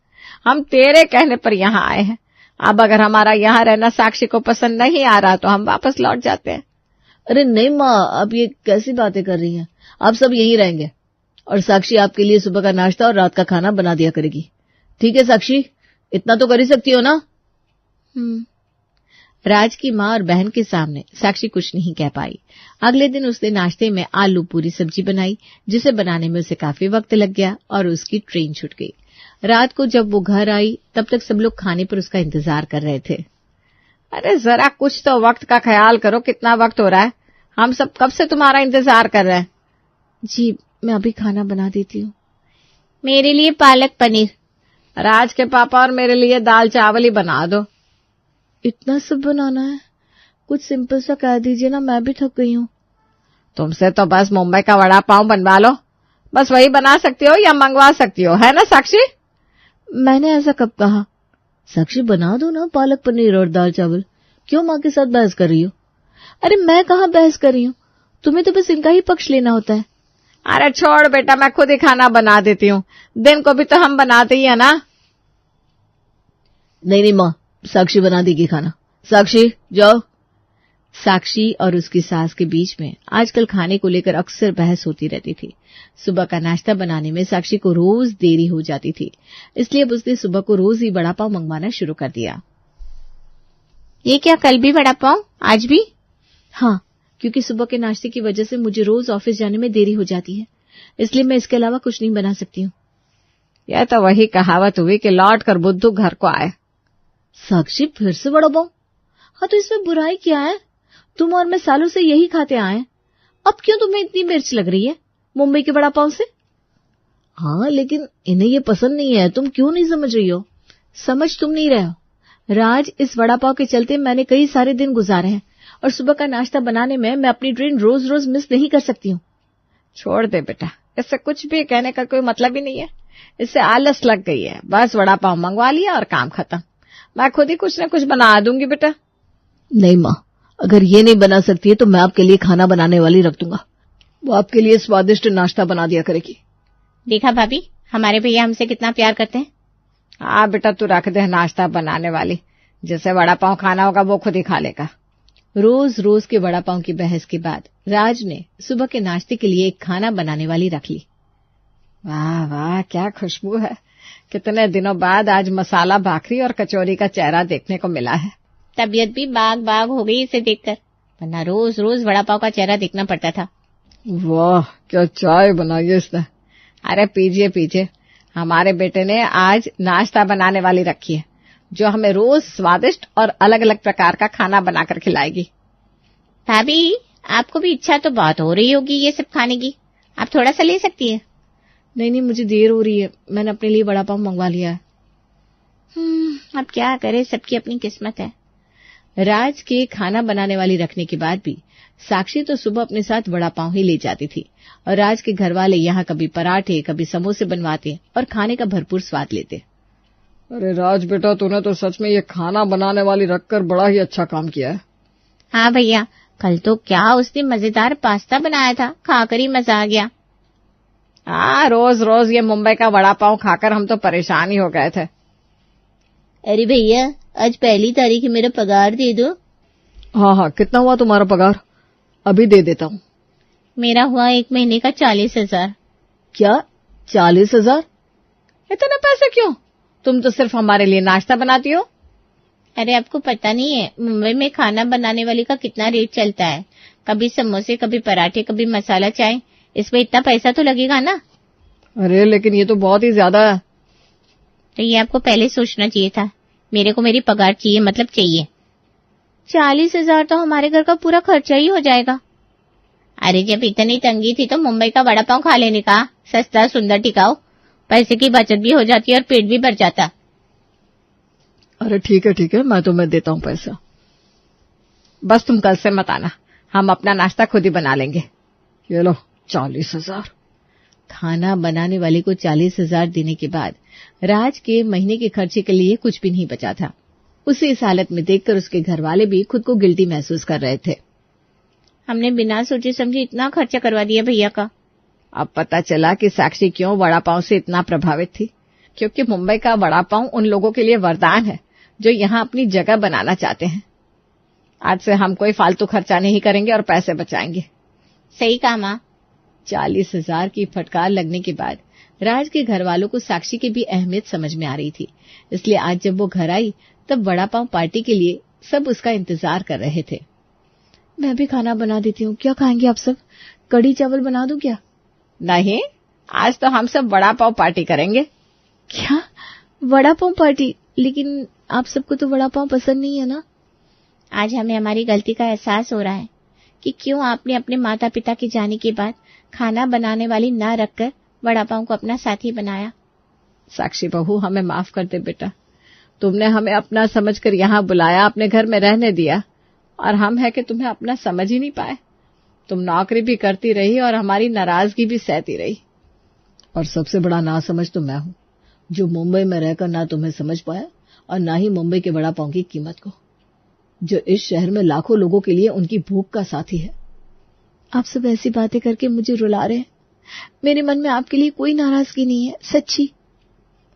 हम तेरे कहने पर यहाँ आए हैं। अब अगर हमारा यहाँ रहना साक्षी को पसंद नहीं आ रहा तो हम वापस लौट जाते हैं। अरे नहीं माँ, आप ये कैसी बातें कर रही हैं? आप सब यहीं रहेंगे और साक्षी आपके लिए सुबह का नाश्ता और रात का खाना बना दिया करेगी। ठीक है साक्षी, इतना तो कर ही सकती हो ना? राज की माँ और बहन के सामने साक्षी कुछ नहीं कह पाई। अगले दिन उसने नाश्ते में आलू पूरी सब्जी बनाई, जिसे बनाने में उसे काफी वक्त लग गया और उसकी ट्रेन छूट गई। रात को जब वो घर आई तब तक सब लोग खाने पर उसका इंतजार कर रहे थे। अरे जरा कुछ तो वक्त का ख्याल करो, कितना वक्त हो रहा है, हम सब कब से तुम्हारा इंतजार कर रहे हैं। जी मैं अभी खाना बना देती हूँ। मेरे लिए पालक पनीर। राज के पापा और मेरे लिए दाल चावल ही बना दो। इतना सब बनाना है? कुछ सिंपल सा कह दीजिए ना, मैं भी थक गई हूँ। तुमसे तो बस मुंबई का वड़ा पाव बनवा लो, बस वही बना सकती हो या मंगवा सकती हो, है ना साक्षी? मैंने ऐसा कब कहा? साक्षी बना दो ना पालक पनीर और दाल चावल, क्यों माँ के साथ बहस कर रही हो? अरे मैं कहाँ बहस कर रही हूँ, तुम्हें तो बस इनका ही पक्ष लेना होता है। अरे छोड़ बेटा, मैं खुद ही खाना बना देती हूँ, दिन को भी तो हम बनाते ही है ना। नहीं नहीं माँ, साक्षी बना देगी खाना। साक्षी जाओ। साक्षी और उसकी सास के बीच में आजकल खाने को लेकर अक्सर बहस होती रहती थी। सुबह का नाश्ता बनाने में साक्षी को रोज देरी हो जाती थी, इसलिए अब उसने सुबह को रोज ही वड़ा पाव मंगवाना शुरू कर दिया। ये क्या, कल भी वड़ा पाव, आज भी? हाँ, क्योंकि सुबह के नाश्ते की वजह से मुझे रोज ऑफिस जाने में देरी हो जाती है, इसलिए मैं इसके अलावा कुछ नहीं बना सकती हूँ। यह तो वही कहावत हुई कि लौट कर बुद्धू घर को आए। साक्षी फिर से वड़ा पाव? हाँ तो इसमें बुराई क्या है? तुम और मैं सालों से यही खाते आए, अब क्यों तुम्हें इतनी मिर्च लग रही है मुंबई के वड़ा पाव से? हाँ लेकिन इन्हें ये पसंद नहीं है, तुम क्यों नहीं समझ रही हो? समझ तुम नहीं रहे हो राज, इस वड़ा पाव के चलते मैंने कई सारे दिन गुजारे हैं और सुबह का नाश्ता बनाने में मैं अपनी ट्रेन रोज रोज मिस नहीं कर सकती हूँ। छोड़ दे बेटा, इससे कुछ भी कहने का कोई मतलब ही नहीं है, इससे आलस लग गई है, बस वड़ा पाव मंगवा लिया और काम खत्म। मैं खुद ही कुछ न कुछ बना दूंगी बेटा। नहीं माँ, अगर ये नहीं बना सकती है तो मैं आपके लिए खाना बनाने वाली रख दूंगा, वो आपके लिए स्वादिष्ट नाश्ता बना दिया करेगी। देखा भाभी, हमारे भैया हमसे कितना प्यार करते हैं। हाँ बेटा, तू रख दे नाश्ता बनाने वाली, जिसे वड़ा पाव खाना होगा वो खुद ही खा लेगा। रोज रोज के वड़ा पाव की बहस के बाद राज ने सुबह के नाश्ते के लिए एक खाना बनाने वाली रख ली। वाह वाह, क्या खुशबू है, कितने दिनों बाद आज मसाला भाखरी और कचौरी का चेहरा देखने को मिला है। तबीयत भी बाग बाग हो गई इसे देखकर, वरना रोज रोज वड़ा पाव का चेहरा देखना पड़ता था। वाह, क्या चाय बनाई है इसने। अरे पीजिए पीजिए, हमारे बेटे ने आज नाश्ता बनाने वाली रखी है, जो हमें रोज स्वादिष्ट और अलग अलग प्रकार का खाना बनाकर खिलाएगी। भाभी, आपको भी इच्छा तो बहुत हो रही होगी ये सब खाने की, आप थोड़ा सा ले सकती है। नहीं, मुझे देर हो रही है, मैंने अपने लिए वड़ा पाव मंगवा लिया है। अब क्या करे, सबकी अपनी किस्मत है। राज के खाना बनाने वाली रखने के बाद भी साक्षी तो सुबह अपने साथ वड़ा पाव ही ले जाती थी और राज के घर वाले यहाँ कभी पराठे कभी समोसे बनवाते और खाने का भरपूर स्वाद लेते। अरे राज बेटा, तूने तो सच में ये खाना बनाने वाली रखकर बड़ा ही अच्छा काम किया है। हाँ भैया, कल तो क्या उसने मजेदार पास्ता बनाया था, खाकर ही मजा आ गया। हाँ, रोज रोज ये मुंबई का वड़ा पाव खाकर हम तो परेशान ही हो गए थे। अरे भैया, आज 1 तारीख है, मेरा पगार दे दो। हाँ, कितना हुआ तुम्हारा पगार? अभी दे देता हूँ। मेरा हुआ 1 महीने का 40,000। क्या 40,000? इतने पैसे क्यों? तुम तो सिर्फ हमारे लिए नाश्ता बनाती हो। अरे आपको पता नहीं है मुंबई में खाना बनाने वाले का कितना रेट चलता है। कभी समोसे, कभी पराठे, कभी मसाला चाय। इसमें इतना पैसा तो लगेगा ना। अरे लेकिन ये तो बहुत ही ज्यादा है। तो ये आपको पहले सोचना चाहिए था। मेरे को मेरी पगार चाहिए, मतलब चाहिए। 40,000 तो हमारे घर का पूरा खर्चा ही हो जाएगा। अरे जब इतनी तंगी थी तो मुंबई का वड़ा पाव खा लेने का। सस्ता, सुंदर, टिकाऊ, पैसे की बचत भी हो जाती है और पेट भी भर जाता। अरे ठीक है, मैं तुम्हें देता हूँ पैसा। बस तुम कल से मत आना, हम अपना नाश्ता खुद ही बना लेंगे। ये लो 40,000। खाना बनाने वाले को 40,000 देने के बाद राज के महीने के खर्चे के लिए कुछ भी नहीं बचा था। उसे इस हालत में देखकर उसके घर वाले भी खुद को गिल्टी महसूस कर रहे थे। हमने बिना सोचे समझे इतना खर्चा करवा दिया भैया का। अब पता चला कि साक्षी क्यों वड़ा पाव से इतना प्रभावित थी, क्योंकि मुंबई का वड़ा पाव उन लोगों के लिए वरदान है जो यहाँ अपनी जगह बनाना चाहते हैं। आज से हम कोई फालतू खर्चा नहीं करेंगे और पैसे बचाएंगे। सही कहा माँ। 40,000 की फटकार लगने के बाद राज के घर वालों को साक्षी की भी अहमियत समझ में आ रही थी। इसलिए आज जब वो घर आई तब वड़ा पाव पार्टी के लिए सब उसका इंतजार कर रहे थे। मैं भी खाना बना देती हूँ, क्या खाएंगे आप सब? कढ़ी चावल बना दूं क्या? नहीं, आज तो हम सब वड़ा पाव पार्टी करेंगे। क्या वड़ा पाव पार्टी? लेकिन आप सबको तो वड़ा पाव पसंद नहीं है ना। आज हमें हमारी गलती का एहसास हो रहा है कि क्यों आपने अपने माता पिता के जाने के बाद खाना बनाने वाली न रखकर वड़ा पाव को अपना साथी बनाया। साक्षी बहू, हमें माफ कर दे बेटा। तुमने हमें अपना समझकर यहाँ बुलाया, अपने घर में रहने दिया, और हम है कि तुम्हें अपना समझ ही नहीं पाए। तुम नौकरी भी करती रही और हमारी नाराजगी भी सहती रही। और सबसे बड़ा नासमझ तो मैं हूँ, जो मुंबई में रहकर ना तुम्हें समझ पाया और ना ही मुंबई के वड़ा पाव की कीमत को, जो इस शहर में लाखों लोगों के लिए उनकी भूख का साथी है। आप सब ऐसी बातें करके मुझे रुला रहे हैं। मेरे मन में आपके लिए कोई नाराजगी नहीं है, सच्ची।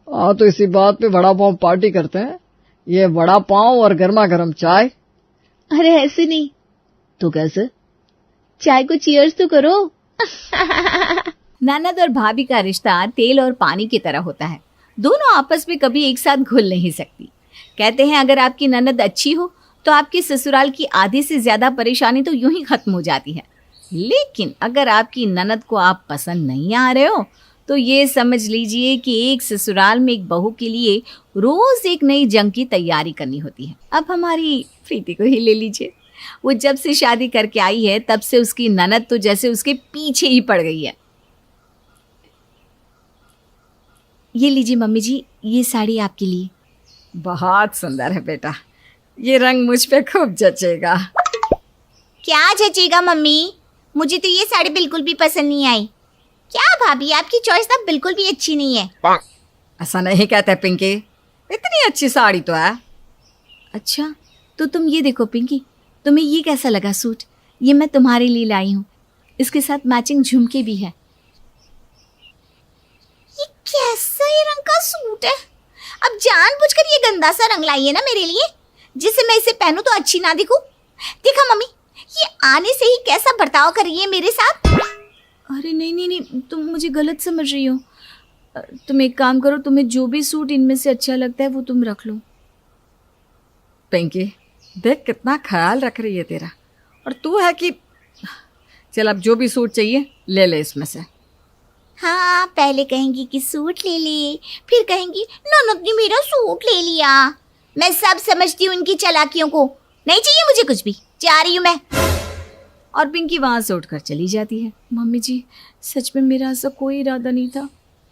तो इसी बात पे वड़ा पाव पार्टी करते हैं। ये वड़ा पाव और गर्मा गर्म चाय। अरे ऐसे नहीं। तो कैसे? चाय को चीयर्स तो करो। ननद और भाभी का रिश्ता तेल और पानी की तरह होता है। दोनों आपस में कभी एक साथ घुल नहीं सकती। कहते हैं अगर आपकी ननद अच्छी हो तो आपकी ससुराल की आधी से ज्यादा परेशानी तो यूं ही खत्म हो जाती है। लेकिन अगर आपकी ननद को आप पसंद नहीं आ रहे हो तो ये समझ लीजिए कि एक ससुराल में एक बहू के लिए रोज एक नई जंग की तैयारी करनी होती है। अब हमारी प्रीति को ही ले लीजिए। वो जब से शादी करके आई है तब से उसकी ननद तो जैसे उसके पीछे ही पड़ गई है। ये लीजिए मम्मी जी, ये साड़ी आपके लिए। बहुत सुंदर है बेटा, ये रंग मुझ पे खूब जचेगा। क्या जचेगा मम्मी? मुझे तो ये साड़ी बिल्कुल भी पसंद नहीं आई। क्या भाभी, आपकी चॉइस ना बिल्कुल भी अच्छी नहीं है। ऐसा नहीं कहते पिंकी, इतनी अच्छी साड़ी तो है। अच्छा तो तुम ये देखो पिंकी, तुम्हें ये कैसा लगा सूट? ये मैं तुम्हारे लिए लाई हूँ, इसके साथ मैचिंग झुमके भी है। ये कैसा ही रंग का सूट है? अब जानबूझकर ये गंदा सा रंग लाई है ना मेरे लिए, जिससे मैं इसे पहनूं तो अच्छी ना दिखूं। देखा मम्मी, ये आने से ही कैसा बर्ताव कर रही है मेरे साथ। अरे नहीं नहीं नहीं, तुम मुझे गलत समझ रही हो। तुम एक काम करो, तुम्हें जो भी सूट इनमें से अच्छा लगता है वो तुम रख लो। पिंकी देख कितना ख्याल रख रही है तेरा, और तू है कि चल अब जो भी सूट चाहिए ले ले इसमें से। हाँ, पहले कहेंगी कि सूट ले ले, फिर कहेंगी ननद ने मेरा सूट ले लिया। मैं सब समझती हूँ इनकी चालाकियों को। नहीं चाहिए मुझे कुछ भी, जा रही हूँ मैं। और पिंकी वहां से उठकर चली जाती है। मम्मी जी, सच में मेरा ऐसा कोई इरादा नहीं था,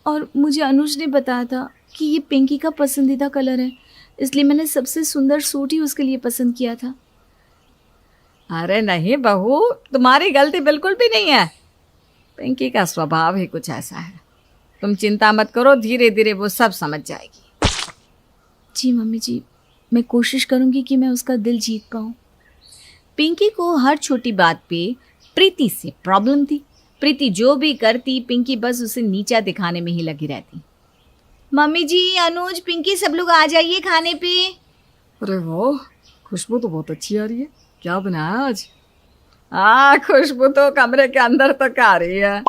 और मुझे अनुज ने बताया था कि ये पिंकी का पसंदीदा कलर है, इसलिए मैंने सबसे सुंदर सूट ही उसके लिए पसंद किया था। अरे नहीं बहू, तुम्हारी गलती बिल्कुल भी नहीं है। पिंकी का स्वभाव ही कुछ ऐसा है। तुम चिंता मत करो, धीरे धीरे वो सब समझ जाएगी। जी मम्मी जी, मैं कोशिश करूंगी कि मैं उसका दिल जीत पाऊं। पिंकी को हर छोटी बात पे प्रीति से प्रॉब्लम थी। प्रीति जो भी करती, पिंकी बस उसे नीचा दिखाने में ही लगी रहती। मम्मी जी, अनुज, पिंकी, सब लोग आ जाइए खाने पे। अरे वाह, खुशबू तो बहुत अच्छी आ रही है। क्या बनाया आज? खुशबू तो कमरे के अंदर तक आ रही है।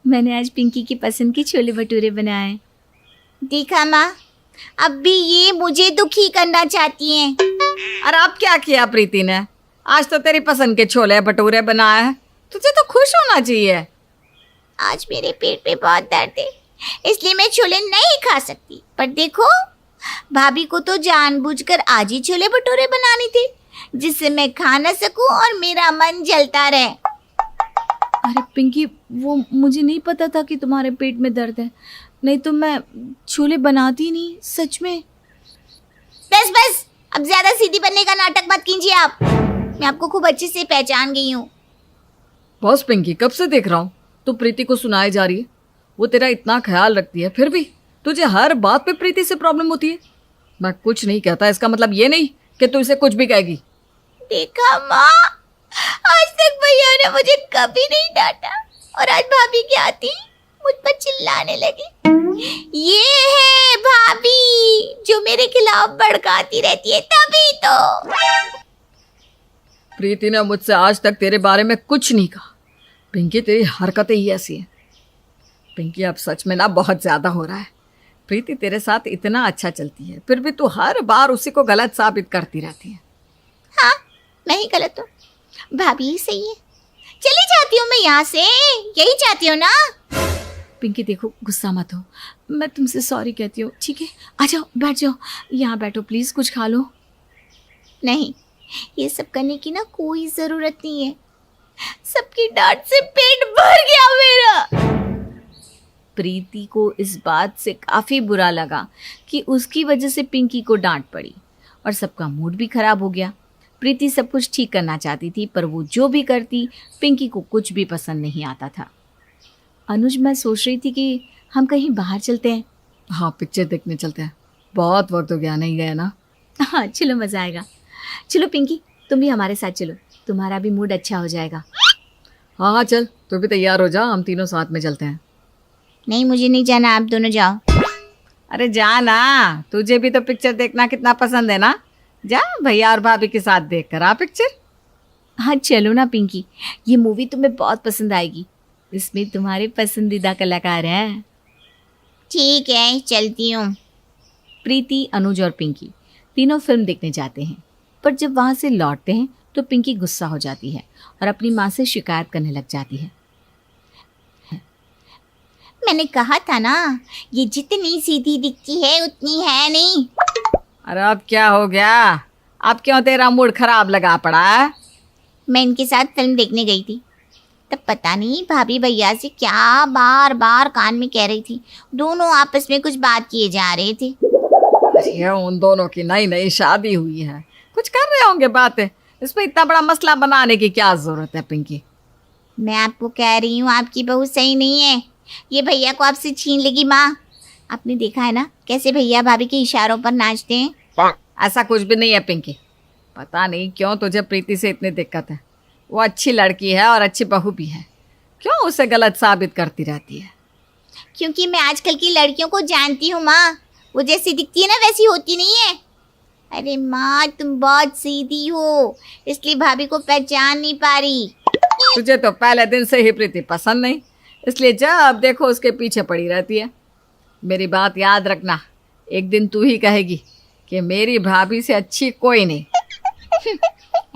मैंने आज पिंकी की पसंद की छोले भटूरे बनाए। देखा माँ, अब भी ये मुझे दुखी करना चाहती हैं। अरे अब क्या किया प्रीति ने? आज तो तेरी पसंद के छोले भटूरे बनाए हैं, तुझे तो खुश होना चाहिए। आज मेरे पेट पे बहुत दर्द है, इसलिए मैं छोले नहीं खा सकती। पर देखो, भाभी को तो जानबूझकर आज ही छोले भटूरे बनाने थे, जिससे मैं खा न सकूं और मेरा मन जलता रहे। अरे पिंकी, वो मुझे नहीं पता था कि तुम्हारे पेट में दर्द है, नहीं तो मैं छोले बनाती नहीं, सच में। बस बस, अब ज्यादा सीधी बनने का नाटक मत कीजिए आप। मैं आपको खूब अच्छे से पहचान गई हूँ। बॉस पिंकी, कब से देख रहा हूँ तू प्रीति को सुनाई जा रही है। वो तेरा इतना ख्याल रखती है, फिर भी तुझे हर बात पे प्रीति से प्रॉब्लम होती है। मैं कुछ नहीं कहता, इसका मतलब ये नहीं कि तू इसे कुछ भी कहेगी। देखा माँ, आज तक भैया ने मुझे कभी नहीं डांटा, और आज भाभी क्या आती मुझ पर चिल्लाने लगी। ये है भाभी जो मेरे खिलाफ भड़काती रहती है, तभी तो। प्रीति ने मुझसे आज तक तेरे बारे में कुछ नहीं कहा। पिंकी, तेरी हरकतें ही ऐसी हैं। पिंकी, अब सच में ना बहुत ज्यादा हो रहा है। प्रीति तेरे साथ इतना अच्छा चलती है, फिर भी तू हर बार उसी को गलत साबित करती रहती है। हाँ, मैं ही गलत हूँ, भाभी ही सही है। चली जाती हूँ मैं यहाँ से, यही चाहती हूँ ना। पिंकी देखो, गुस्सा मत हो, मैं तुमसे सॉरी कहती हूँ, ठीक है? आ जाओ, बैठ जाओ, यहाँ बैठो प्लीज, कुछ खा लो। नहीं, ये सब करने की ना कोई जरूरत नहीं है। सबकी डांट से पेट भर गया मेरा। प्रीति को इस बात से काफी बुरा लगा कि उसकी वजह से पिंकी को डांट पड़ी और सबका मूड भी खराब हो गया। प्रीति सब कुछ ठीक करना चाहती थी, पर वो जो भी करती पिंकी को कुछ भी पसंद नहीं आता था। अनुज, मैं सोच रही थी कि हम कहीं बाहर चलते हैं। हाँ, पिक्चर देखने चलते हैं, बहुत वक्त हो गया नहीं गया ना। हाँ चलो, मज़ा आएगा। चलो पिंकी, तुम भी हमारे साथ चलो, तुम्हारा भी मूड अच्छा हो जाएगा। हाँ हाँ चल, तू भी तैयार हो जा, हम तीनों साथ में चलते हैं। नहीं, मुझे नहीं जाना, आप दोनों जाओ। अरे जा ना, तुझे भी तो पिक्चर देखना कितना पसंद है ना। जा, भैया और भाभी के साथ देख कर आ पिक्चर। हाँ चलो ना पिंकी, ये मूवी तुम्हें बहुत पसंद आएगी, इसमें तुम्हारे पसंदीदा कलाकार हैं। ठीक है, चलती हूँ। प्रीति, अनुज और पिंकी तीनों फिल्म देखने जाते हैं, पर जब वहाँ से लौटते हैं तो पिंकी गुस्सा हो जाती है और अपनी माँ से शिकायत करने लग जाती है। मैंने कहा था ना, ये जितनी सीधी दिखती है उतनी है नहीं। अरे अब क्या हो गया? अब क्यों तेरा मूड खराब लगा पड़ा है? मैं इनके साथ फिल्म देखने गई थी, तब पता नहीं भाभी भैया से क्या बार बार कान में कह रही थी। दोनों आपस में कुछ बात किए जा रहे थे। अरे उन दोनों की नई नई शादी हुई है, कुछ कर रहे होंगे बातें, इसमें इतना बड़ा मसला बनाने की क्या जरूरत है पिंकी? मैं आपको कह रही हूँ, आपकी बहू सही नहीं है, ये भैया को आपसे छीन लेगी। माँ, आपने देखा है ना कैसे भैया भाभी के इशारों पर नाचते हैं? ऐसा कुछ भी नहीं है पिंकी, पता नहीं क्यों तुझे प्रीति से इतनी दिक्कत है। वो अच्छी लड़की है और अच्छी बहू भी है, क्यों उसे गलत साबित करती रहती है? क्योंकि मैं आजकल की लड़कियों को जानती हूँ माँ, वो जैसी दिखती है ना वैसी होती नहीं है। अरे माँ, तुम बहुत सीधी हो, इसलिए भाभी को पहचान नहीं पा रही। तुझे तो पहले दिन से ही प्रीति पसंद नहीं, इसलिए जब देखो उसके पीछे पड़ी रहती है। मेरी बात याद रखना, एक दिन तू ही कहेगी कि मेरी भाभी से अच्छी कोई नहीं।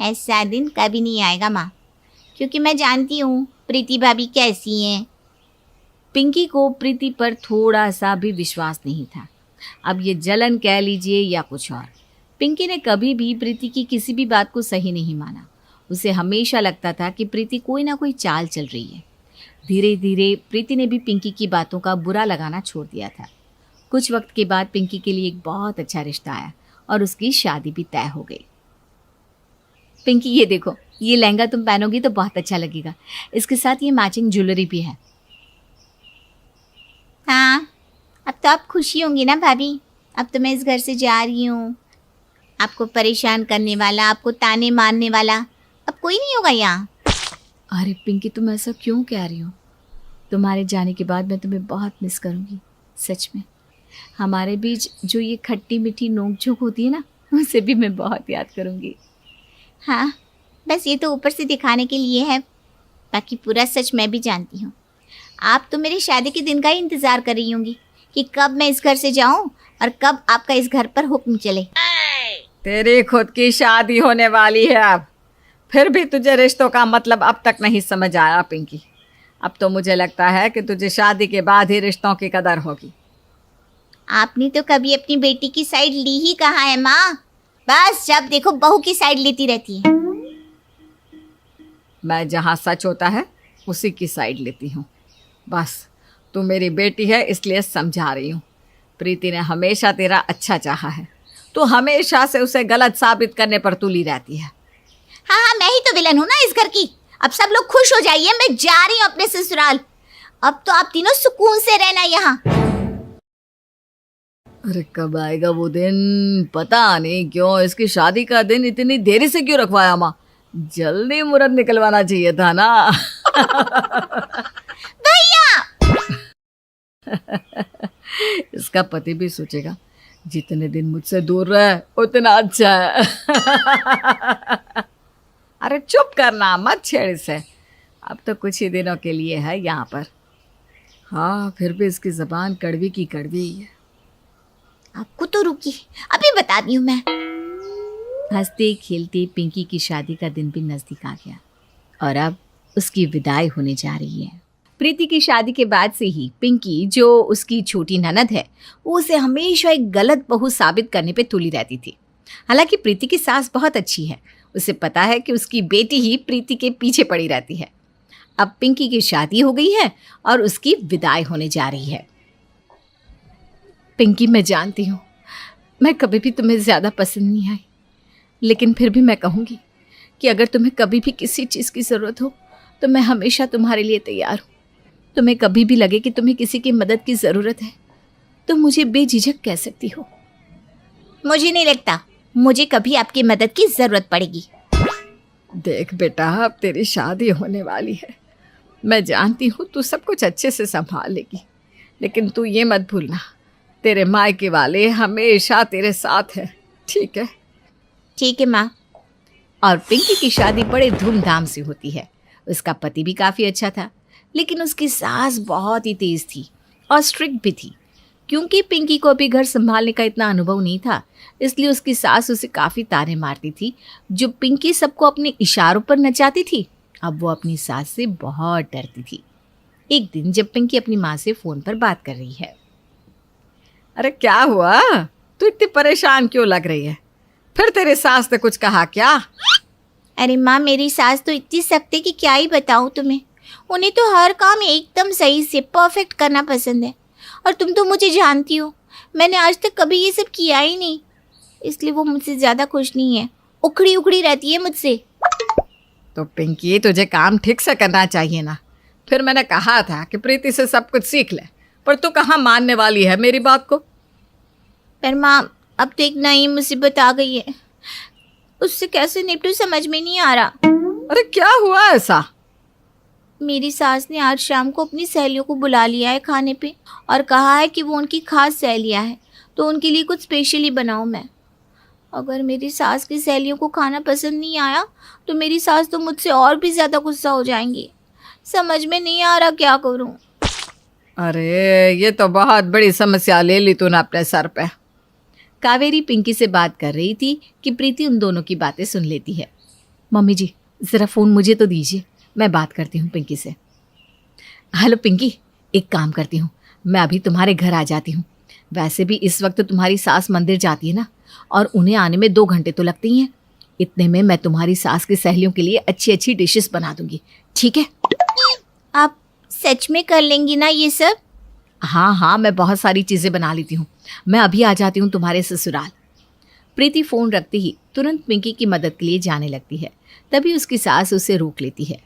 ऐसा दिन कभी नहीं आएगा माँ, क्योंकि मैं जानती हूँ प्रीति भाभी कैसी हैं। पिंकी को प्रीति पर थोड़ा सा भी विश्वास नहीं था। अब ये जलन कह लीजिए या कुछ और, पिंकी ने कभी भी प्रीति की किसी भी बात को सही नहीं माना। उसे हमेशा लगता था कि प्रीति कोई ना कोई चाल चल रही है। धीरे धीरे प्रीति ने भी पिंकी की बातों का बुरा लगाना छोड़ दिया था। कुछ वक्त के बाद पिंकी के लिए एक बहुत अच्छा रिश्ता आया और उसकी शादी भी तय हो गई। पिंकी, ये देखो, ये लहंगा तुम पहनोगी तो बहुत अच्छा लगेगा, इसके साथ ये मैचिंग ज्वेलरी भी है। हाँ, अब तो आप खुशी होंगी ना भाभी, अब तो मैं इस घर से जा रही हूँ। आपको परेशान करने वाला, आपको ताने मारने वाला अब कोई नहीं होगा यहाँ। अरे पिंकी, तुम ऐसा क्यों कह रही हो? तुम्हारे जाने के बाद मैं तुम्हें बहुत मिस करूँगी, सच में। हमारे बीच जो ये खट्टी मीठी नोक झोंक होती है ना, उसे भी मैं बहुत याद करूँगी। हाँ, बस ये तो ऊपर से दिखाने के लिए है, बाकी पूरा सच मैं भी जानती हूँ। आप तो मेरी शादी के दिन का ही इंतज़ार कर रही होंगी कि कब मैं इस घर से जाऊं और कब आपका इस घर पर हुक्म चले। तेरी खुद की शादी होने वाली है अब, फिर भी तुझे रिश्तों का मतलब अब तक नहीं समझ आया पिंकी। अब तो मुझे लगता है कि तुझे शादी के बाद ही रिश्तों की कदर होगी। आपने तो कभी अपनी बेटी की साइड ली ही कहाँ है माँ? बस जब देखो बहू की साइड लेती रहती है। मैं जहाँ सच होता है उसी की साइड लेती हूँ। बस तू मेरी बेटी है इसलिए समझा रही हूँ। प्रीति ने हमेशा तेरा अच्छा चाहा है, तू हमेशा से उसे गलत साबित करने पर तुली रहती है। हाँ हाँ, मैं ही तो विलन हूँ ना इस घर की। अब सब लोग खुश हो जाइए, मैं जा रही हूँ अपने ससुराल। अब तो आप तीनों सुकून से रहना यहाँ। अरे कब आएगा वो दिन, पता नहीं क्यों इसकी शादी का दिन इतनी देरी से क्यों रखवाया माँ। जल्दी मुहूर्त निकलवाना चाहिए था ना। भैया इसका पति भी सोचेगा जितने दिन मुझसे दूर रहे उतना अच्छा है। अरे चुप करना, मत छेड़ इसे। अब तो कुछ ही दिनों के लिए है यहाँ पर। हाँ फिर भी इसकी जबान कड़वी की कड़वी ही है। आपको तो रुकी, अभी बताती हूँ मैं। हंसते खेलते पिंकी की शादी का दिन भी नजदीक आ गया और अब उसकी विदाई होने जा रही है। प्रीति की शादी के बाद से ही पिंकी, जो उसकी छोटी ननद है, वो उसे हमेशा एक गलत बहू साबित करने पे तुली रहती थी। हालांकि प्रीति की सास बहुत अच्छी है, उसे पता है कि उसकी बेटी ही प्रीति के पीछे पड़ी रहती है। अब पिंकी की शादी हो गई है और उसकी विदाई होने जा रही है। पिंकी, मैं जानती हूँ मैं कभी भी तुम्हें ज़्यादा पसंद नहीं आई, लेकिन फिर भी मैं कहूँगी कि अगर तुम्हें कभी भी किसी चीज़ की ज़रूरत हो तो मैं हमेशा तुम्हारे लिए तैयार हूँ। तुम्हें कभी भी लगे कि तुम्हें किसी की मदद की ज़रूरत है तो मुझे बेझिझक कह सकती हो। मुझे नहीं लगता मुझे कभी आपकी मदद की जरूरत पड़ेगी। देख बेटा, अब तेरी शादी होने वाली है। मैं जानती हूँ तू सब कुछ अच्छे से संभाल लेगी, लेकिन तू ये मत भूलना तेरे मायके वाले हमेशा तेरे साथ है, ठीक है? ठीक है माँ। और पिंकी की शादी बड़े धूमधाम से होती है। उसका पति भी काफ़ी अच्छा था, लेकिन उसकी सास बहुत ही तेज़ थी और स्ट्रिक्ट भी थी। क्योंकि पिंकी को अभी घर संभालने का इतना अनुभव नहीं था, इसलिए उसकी सास उसे काफ़ी ताने मारती थी। जो पिंकी सबको अपने इशारों पर नचाती थी, अब वो अपनी सास से बहुत डरती थी। एक दिन जब पिंकी अपनी माँ से फ़ोन पर बात कर रही है। अरे क्या हुआ, तू इतनी परेशान क्यों लग रही है? फिर तेरे सास ने कुछ कहा क्या? अरे माँ, मेरी सास तो इतनी सख्त है कि क्या ही बताऊँ तुम्हें। उन्हें तो हर काम एकदम सही से परफेक्ट करना पसंद है, और तुम तो मुझे जानती हो, मैंने आज तक कभी ये सब किया ही नहीं, इसलिए वो मुझसे ज़्यादा खुश नहीं है। उखड़ी उखड़ी रहती है मुझसे। तो पिंकी, तुझे काम ठीक से करना चाहिए ना। फिर मैंने कहा था कि प्रीति से सब कुछ सीख ले, पर तू कहाँ मानने वाली है मेरी बात को। पर माँ, अब तो एक नई मुसीबत आ गई है, उससे कैसे निपटूं समझ में नहीं आ रहा। अरे क्या हुआ ऐसा? मेरी सास ने आज शाम को अपनी सहेलियों को बुला लिया है खाने पे, और कहा है कि वो उनकी खास सहेलियाँ हैं, तो उनके लिए कुछ स्पेशली बनाऊँ मैं। अगर मेरी सास की सहेलियों को खाना पसंद नहीं आया तो मेरी सास तो मुझसे और भी ज़्यादा गुस्सा हो जाएंगी। समझ में नहीं आ रहा क्या करूँ। अरे ये तो बहुत बड़ी समस्या ले ली तूने अपने सर पे। कावेरी पिंकी से बात कर रही थी कि प्रीति उन दोनों की बातें सुन लेती है। मम्मी जी, ज़रा फ़ोन मुझे तो दीजिए, मैं बात करती हूँ पिंकी से। हेलो पिंकी, एक काम करती हूँ, मैं अभी तुम्हारे घर आ जाती हूँ। वैसे भी इस वक्त तुम्हारी सास मंदिर जाती है ना, और उन्हें आने में 2 घंटे तो लगते ही हैं। इतने में मैं तुम्हारी सास की सहेलियों के लिए अच्छी अच्छी डिशेस बना दूंगी, ठीक है? आप सच में कर लेंगी ना ये सब? हाँ हाँ, मैं बहुत सारी चीज़ें बना लेती हूँ। मैं अभी आ जाती हूँ तुम्हारे ससुराल। प्रीति फ़ोन रखते ही तुरंत पिंकी की मदद के लिए जाने लगती है। तभी उसकी सास उसे रोक लेती है।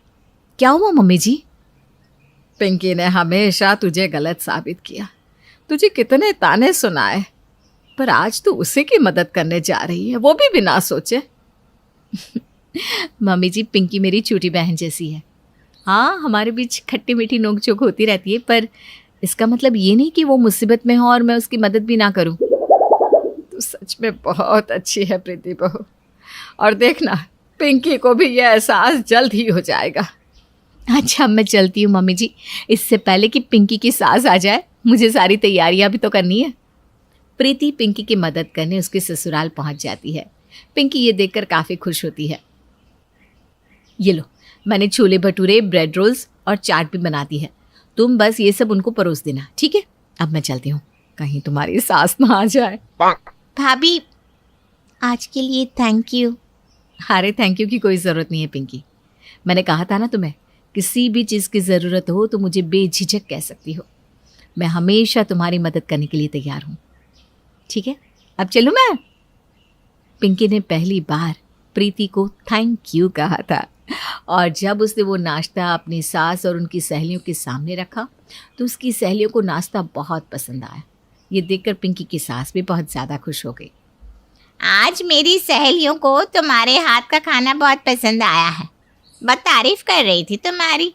क्या हुआ मम्मी जी? पिंकी ने हमेशा तुझे गलत साबित किया, तुझे कितने ताने सुनाए, पर आज तू उसी की मदद करने जा रही है, वो भी बिना सोचे। मम्मी जी, पिंकी मेरी छोटी बहन जैसी है। हाँ, हमारे बीच खट्टी मीठी नोक-झोंक होती रहती है, पर इसका मतलब ये नहीं कि वो मुसीबत में हो और मैं उसकी मदद भी ना करूं। तू सच में बहुत अच्छी है प्रीति बहू, और देखना पिंकी को भी ये एहसास जल्द ही हो जाएगा। अच्छा, मैं चलती हूँ मम्मी जी, इससे पहले कि पिंकी की सास आ जाए। मुझे सारी तैयारियां भी तो करनी है। प्रीति पिंकी की मदद करने उसके ससुराल पहुंच जाती है। पिंकी ये देखकर काफ़ी खुश होती है। ये लो, मैंने छोले भटूरे, ब्रेड रोल्स और चाट भी बना दी है। तुम बस ये सब उनको परोस देना, ठीक है? अब मैं चलती हूँ, कहीं तुम्हारी सास ना आ जाए। भाभी, आज के लिए थैंक यू। अरे थैंक यू की कोई ज़रूरत नहीं है पिंकी। मैंने कहा था ना तुम्हें, किसी भी चीज़ की ज़रूरत हो तो मुझे बेझिझक कह सकती हो। मैं हमेशा तुम्हारी मदद करने के लिए तैयार हूँ, ठीक है? अब चलूँ मैं? पिंकी ने पहली बार प्रीति को थैंक यू कहा था, और जब उसने वो नाश्ता अपनी सास और उनकी सहेलियों के सामने रखा तो उसकी सहेलियों को नाश्ता बहुत पसंद आया। ये देखकर पिंकी की सास भी बहुत ज़्यादा खुश हो गई। आज मेरी सहेलियों को तुम्हारे हाथ का खाना बहुत पसंद आया है, बहुत तारीफ कर रही थी तुम्हारी।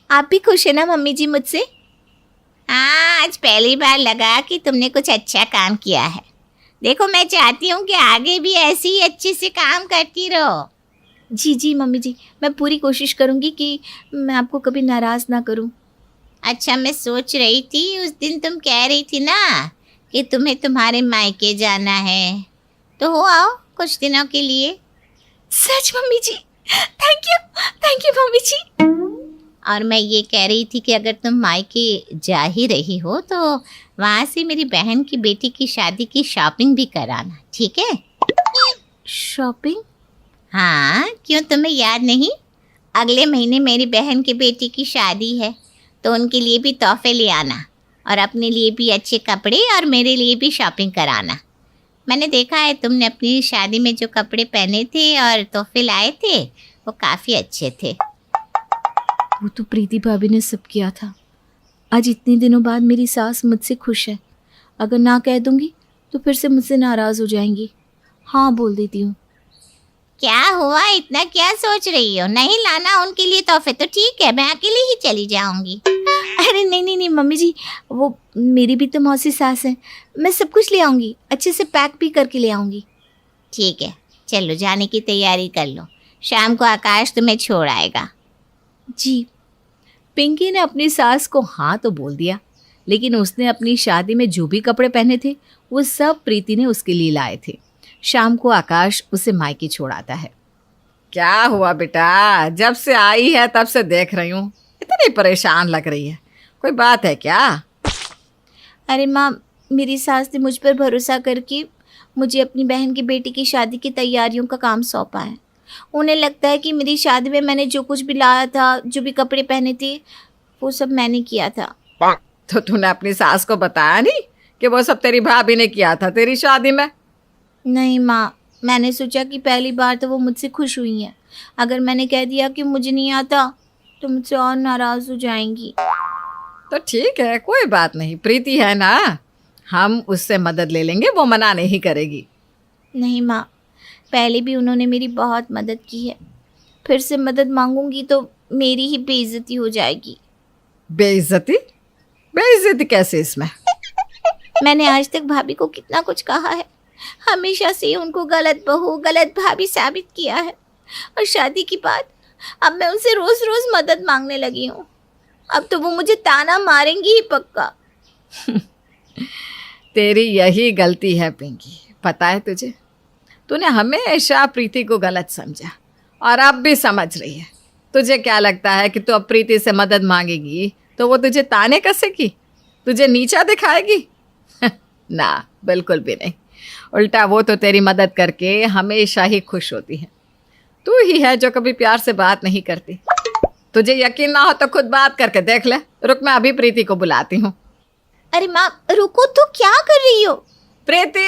आप भी खुश है ना मम्मी जी मुझसे? हाँ, आज पहली बार लगा कि तुमने कुछ अच्छा काम किया है। देखो, मैं चाहती हूँ कि आगे भी ऐसे ही अच्छे से काम करती रहो। जी जी मम्मी जी, मैं पूरी कोशिश करूंगी कि मैं आपको कभी नाराज ना करूं। अच्छा, मैं सोच रही थी, उस दिन तुम कह रही थी ना कि तुम्हें तुम्हारे मायके जाना है, तो हो आओ कुछ दिनों के लिए। सच mummy ji? Thank you mummy ji. और मैं ये कह रही थी कि अगर तुम मायके जा ही रही हो तो वहाँ से मेरी बहन की बेटी की शादी की शॉपिंग भी कराना, ठीक है? शॉपिंग? हाँ, क्यों तुम्हें याद नहीं? अगले महीने मेरी बहन की बेटी की शादी है, तो उनके लिए भी तोहफे ले आना, और अपने लिए भी अच्छे कपड़े, और मेरे लिए भी शॉपिंग कराना। मैंने देखा है तुमने अपनी शादी में जो कपड़े पहने थे और तोहफे लाए थे, वो काफ़ी अच्छे थे। वो तो प्रीति भाभी ने सब किया था। आज इतने दिनों बाद मेरी सास मुझसे खुश है। अगर ना कह दूंगी तो फिर से मुझसे नाराज हो जाएंगी। हाँ बोल देती हूँ। क्या हुआ, इतना क्या सोच रही हो? नहीं लाना उनके लिए तोहफे तो ठीक है, मैं अकेले ही चली जाऊंगी। अरे नहीं मम्मी जी, वो मेरी भी तो मौसी सास है। मैं सब कुछ ले आऊंगी, अच्छे से पैक भी करके ले आऊंगी। ठीक है, चलो जाने की तैयारी कर लो, शाम को आकाश तुम्हें छोड़ आएगा। जी। पिंकी ने अपनी सास को हाँ तो बोल दिया, लेकिन उसने अपनी शादी में जो भी कपड़े पहने थे वो सब प्रीति ने उसके लिए लाए थे। शाम को आकाश उसे मायके छोड़ आता है। क्या हुआ बेटा? जब से आई है तब से देख रही हूँ, इतनी परेशान लग रही है। कोई बात है क्या? अरे माँ, मेरी सास ने मुझ पर भरोसा करके मुझे अपनी बहन की बेटी की शादी की तैयारियों का काम सौंपा है। उन्हें लगता है कि मेरी शादी में मैंने जो कुछ भी लाया था, जो भी कपड़े पहने थे, वो सब मैंने किया था। तो तूने अपनी सास को बताया नहीं कि वो सब तेरी भाभी ने किया था तेरी शादी में? नहीं माँ, मैंने सोचा कि पहली बार तो वो मुझसे खुश हुई हैं। अगर मैंने कह दिया कि मुझे नहीं आता तो मुझसे और नाराज़ हो जाएंगी। तो ठीक है, कोई बात नहीं, प्रीति है ना, हम उससे मदद ले लेंगे, वो मना नहीं करेगी। नहीं माँ, पहले भी उन्होंने मेरी बहुत मदद की है। फिर से मदद मांगूंगी तो मेरी ही बेइज्जती हो जाएगी। बेइज्जती? बेइज्जती कैसे इसमें? मैंने आज तक भाभी को कितना कुछ कहा है, हमेशा से उनको गलत बहू, गलत भाभी साबित किया है, और शादी के बाद अब मैं उनसे रोज रोज मदद मांगने लगी हूँ। अब तो वो मुझे ताना मारेंगी ही पक्का। तेरी यही गलती है पिंकी, पता है तुझे? तूने हमेशा प्रीति को गलत समझा और अब भी समझ रही है। तुझे क्या लगता है कि तू अब प्रीति से मदद मांगेगी तो वो तुझे ताने कसेगी, तुझे नीचा दिखाएगी? ना, बिल्कुल भी नहीं। उल्टा वो तो तेरी मदद करके हमेशा ही खुश होती है। तू ही है जो कभी प्यार से बात नहीं करती। तुझे यकीन ना हो तो खुद बात करके देख ले। रुक, मैं अभी प्रीति को बुलाती हूँ। अरे माँ रुको, तो क्या कर रही हो? प्रीति,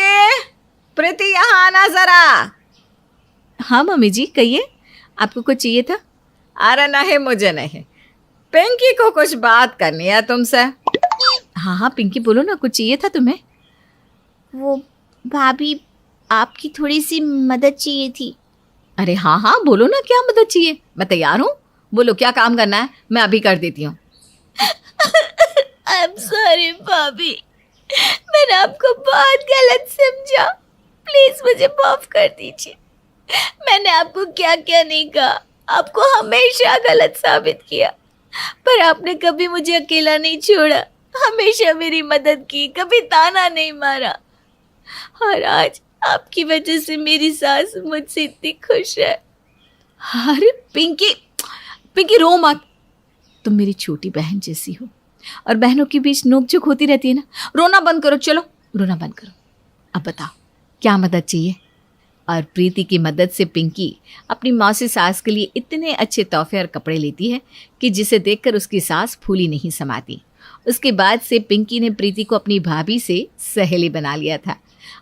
प्रीति यहाँ आना जरा। हाँ मम्मी जी, कहिए, आपको कुछ चाहिए था? अरे नहीं, मुझे नहीं, पिंकी को कुछ बात करनी है तुमसे। हाँ हाँ पिंकी, बोलो ना, कुछ चाहिए था तुम्हें? वो भाभी, आपकी थोड़ी सी मदद चाहिए थी। अरे हाँ हाँ बोलो ना, क्या मदद चाहिए, मैं तैयार हूँ। बोलो क्या काम करना है, मैं अभी कर देती हूँ। आई एम सॉरी भाभी, मैंने आपको बहुत गलत समझा। प्लीज मुझे माफ कर दीजिए। मैंने आपको क्या क्या नहीं कहा, आपको हमेशा गलत साबित किया, पर आपने कभी मुझे अकेला नहीं छोड़ा। हमेशा मेरी मदद की, कभी ताना नहीं मारा। और आज आपकी वजह से मेरी सास मुझसे इतनी खुश है। अरे पिंकी, पिंकी रो मत। तुम मेरी छोटी बहन जैसी हो और बहनों के बीच नोकझोंक होती रहती है ना। रोना बंद करो, चलो रोना बंद करो। अब बताओ क्या मदद चाहिए। और प्रीति की मदद से पिंकी अपनी मौसी सास के लिए इतने अच्छे तोहफे और कपड़े लेती है कि जिसे देखकर उसकी सास फूली नहीं समाती। उसके बाद से पिंकी ने प्रीति को अपनी भाभी से सहेली बना लिया था।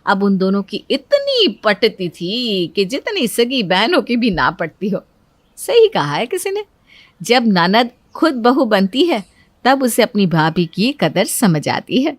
अब उन दोनों की इतनी पटती थी कि जितनी सगी बहनों की भी ना पटती हो। सही कहा है किसी ने, जब ननद खुद बहू बनती है तब उसे अपनी भाभी की कदर समझ आती है।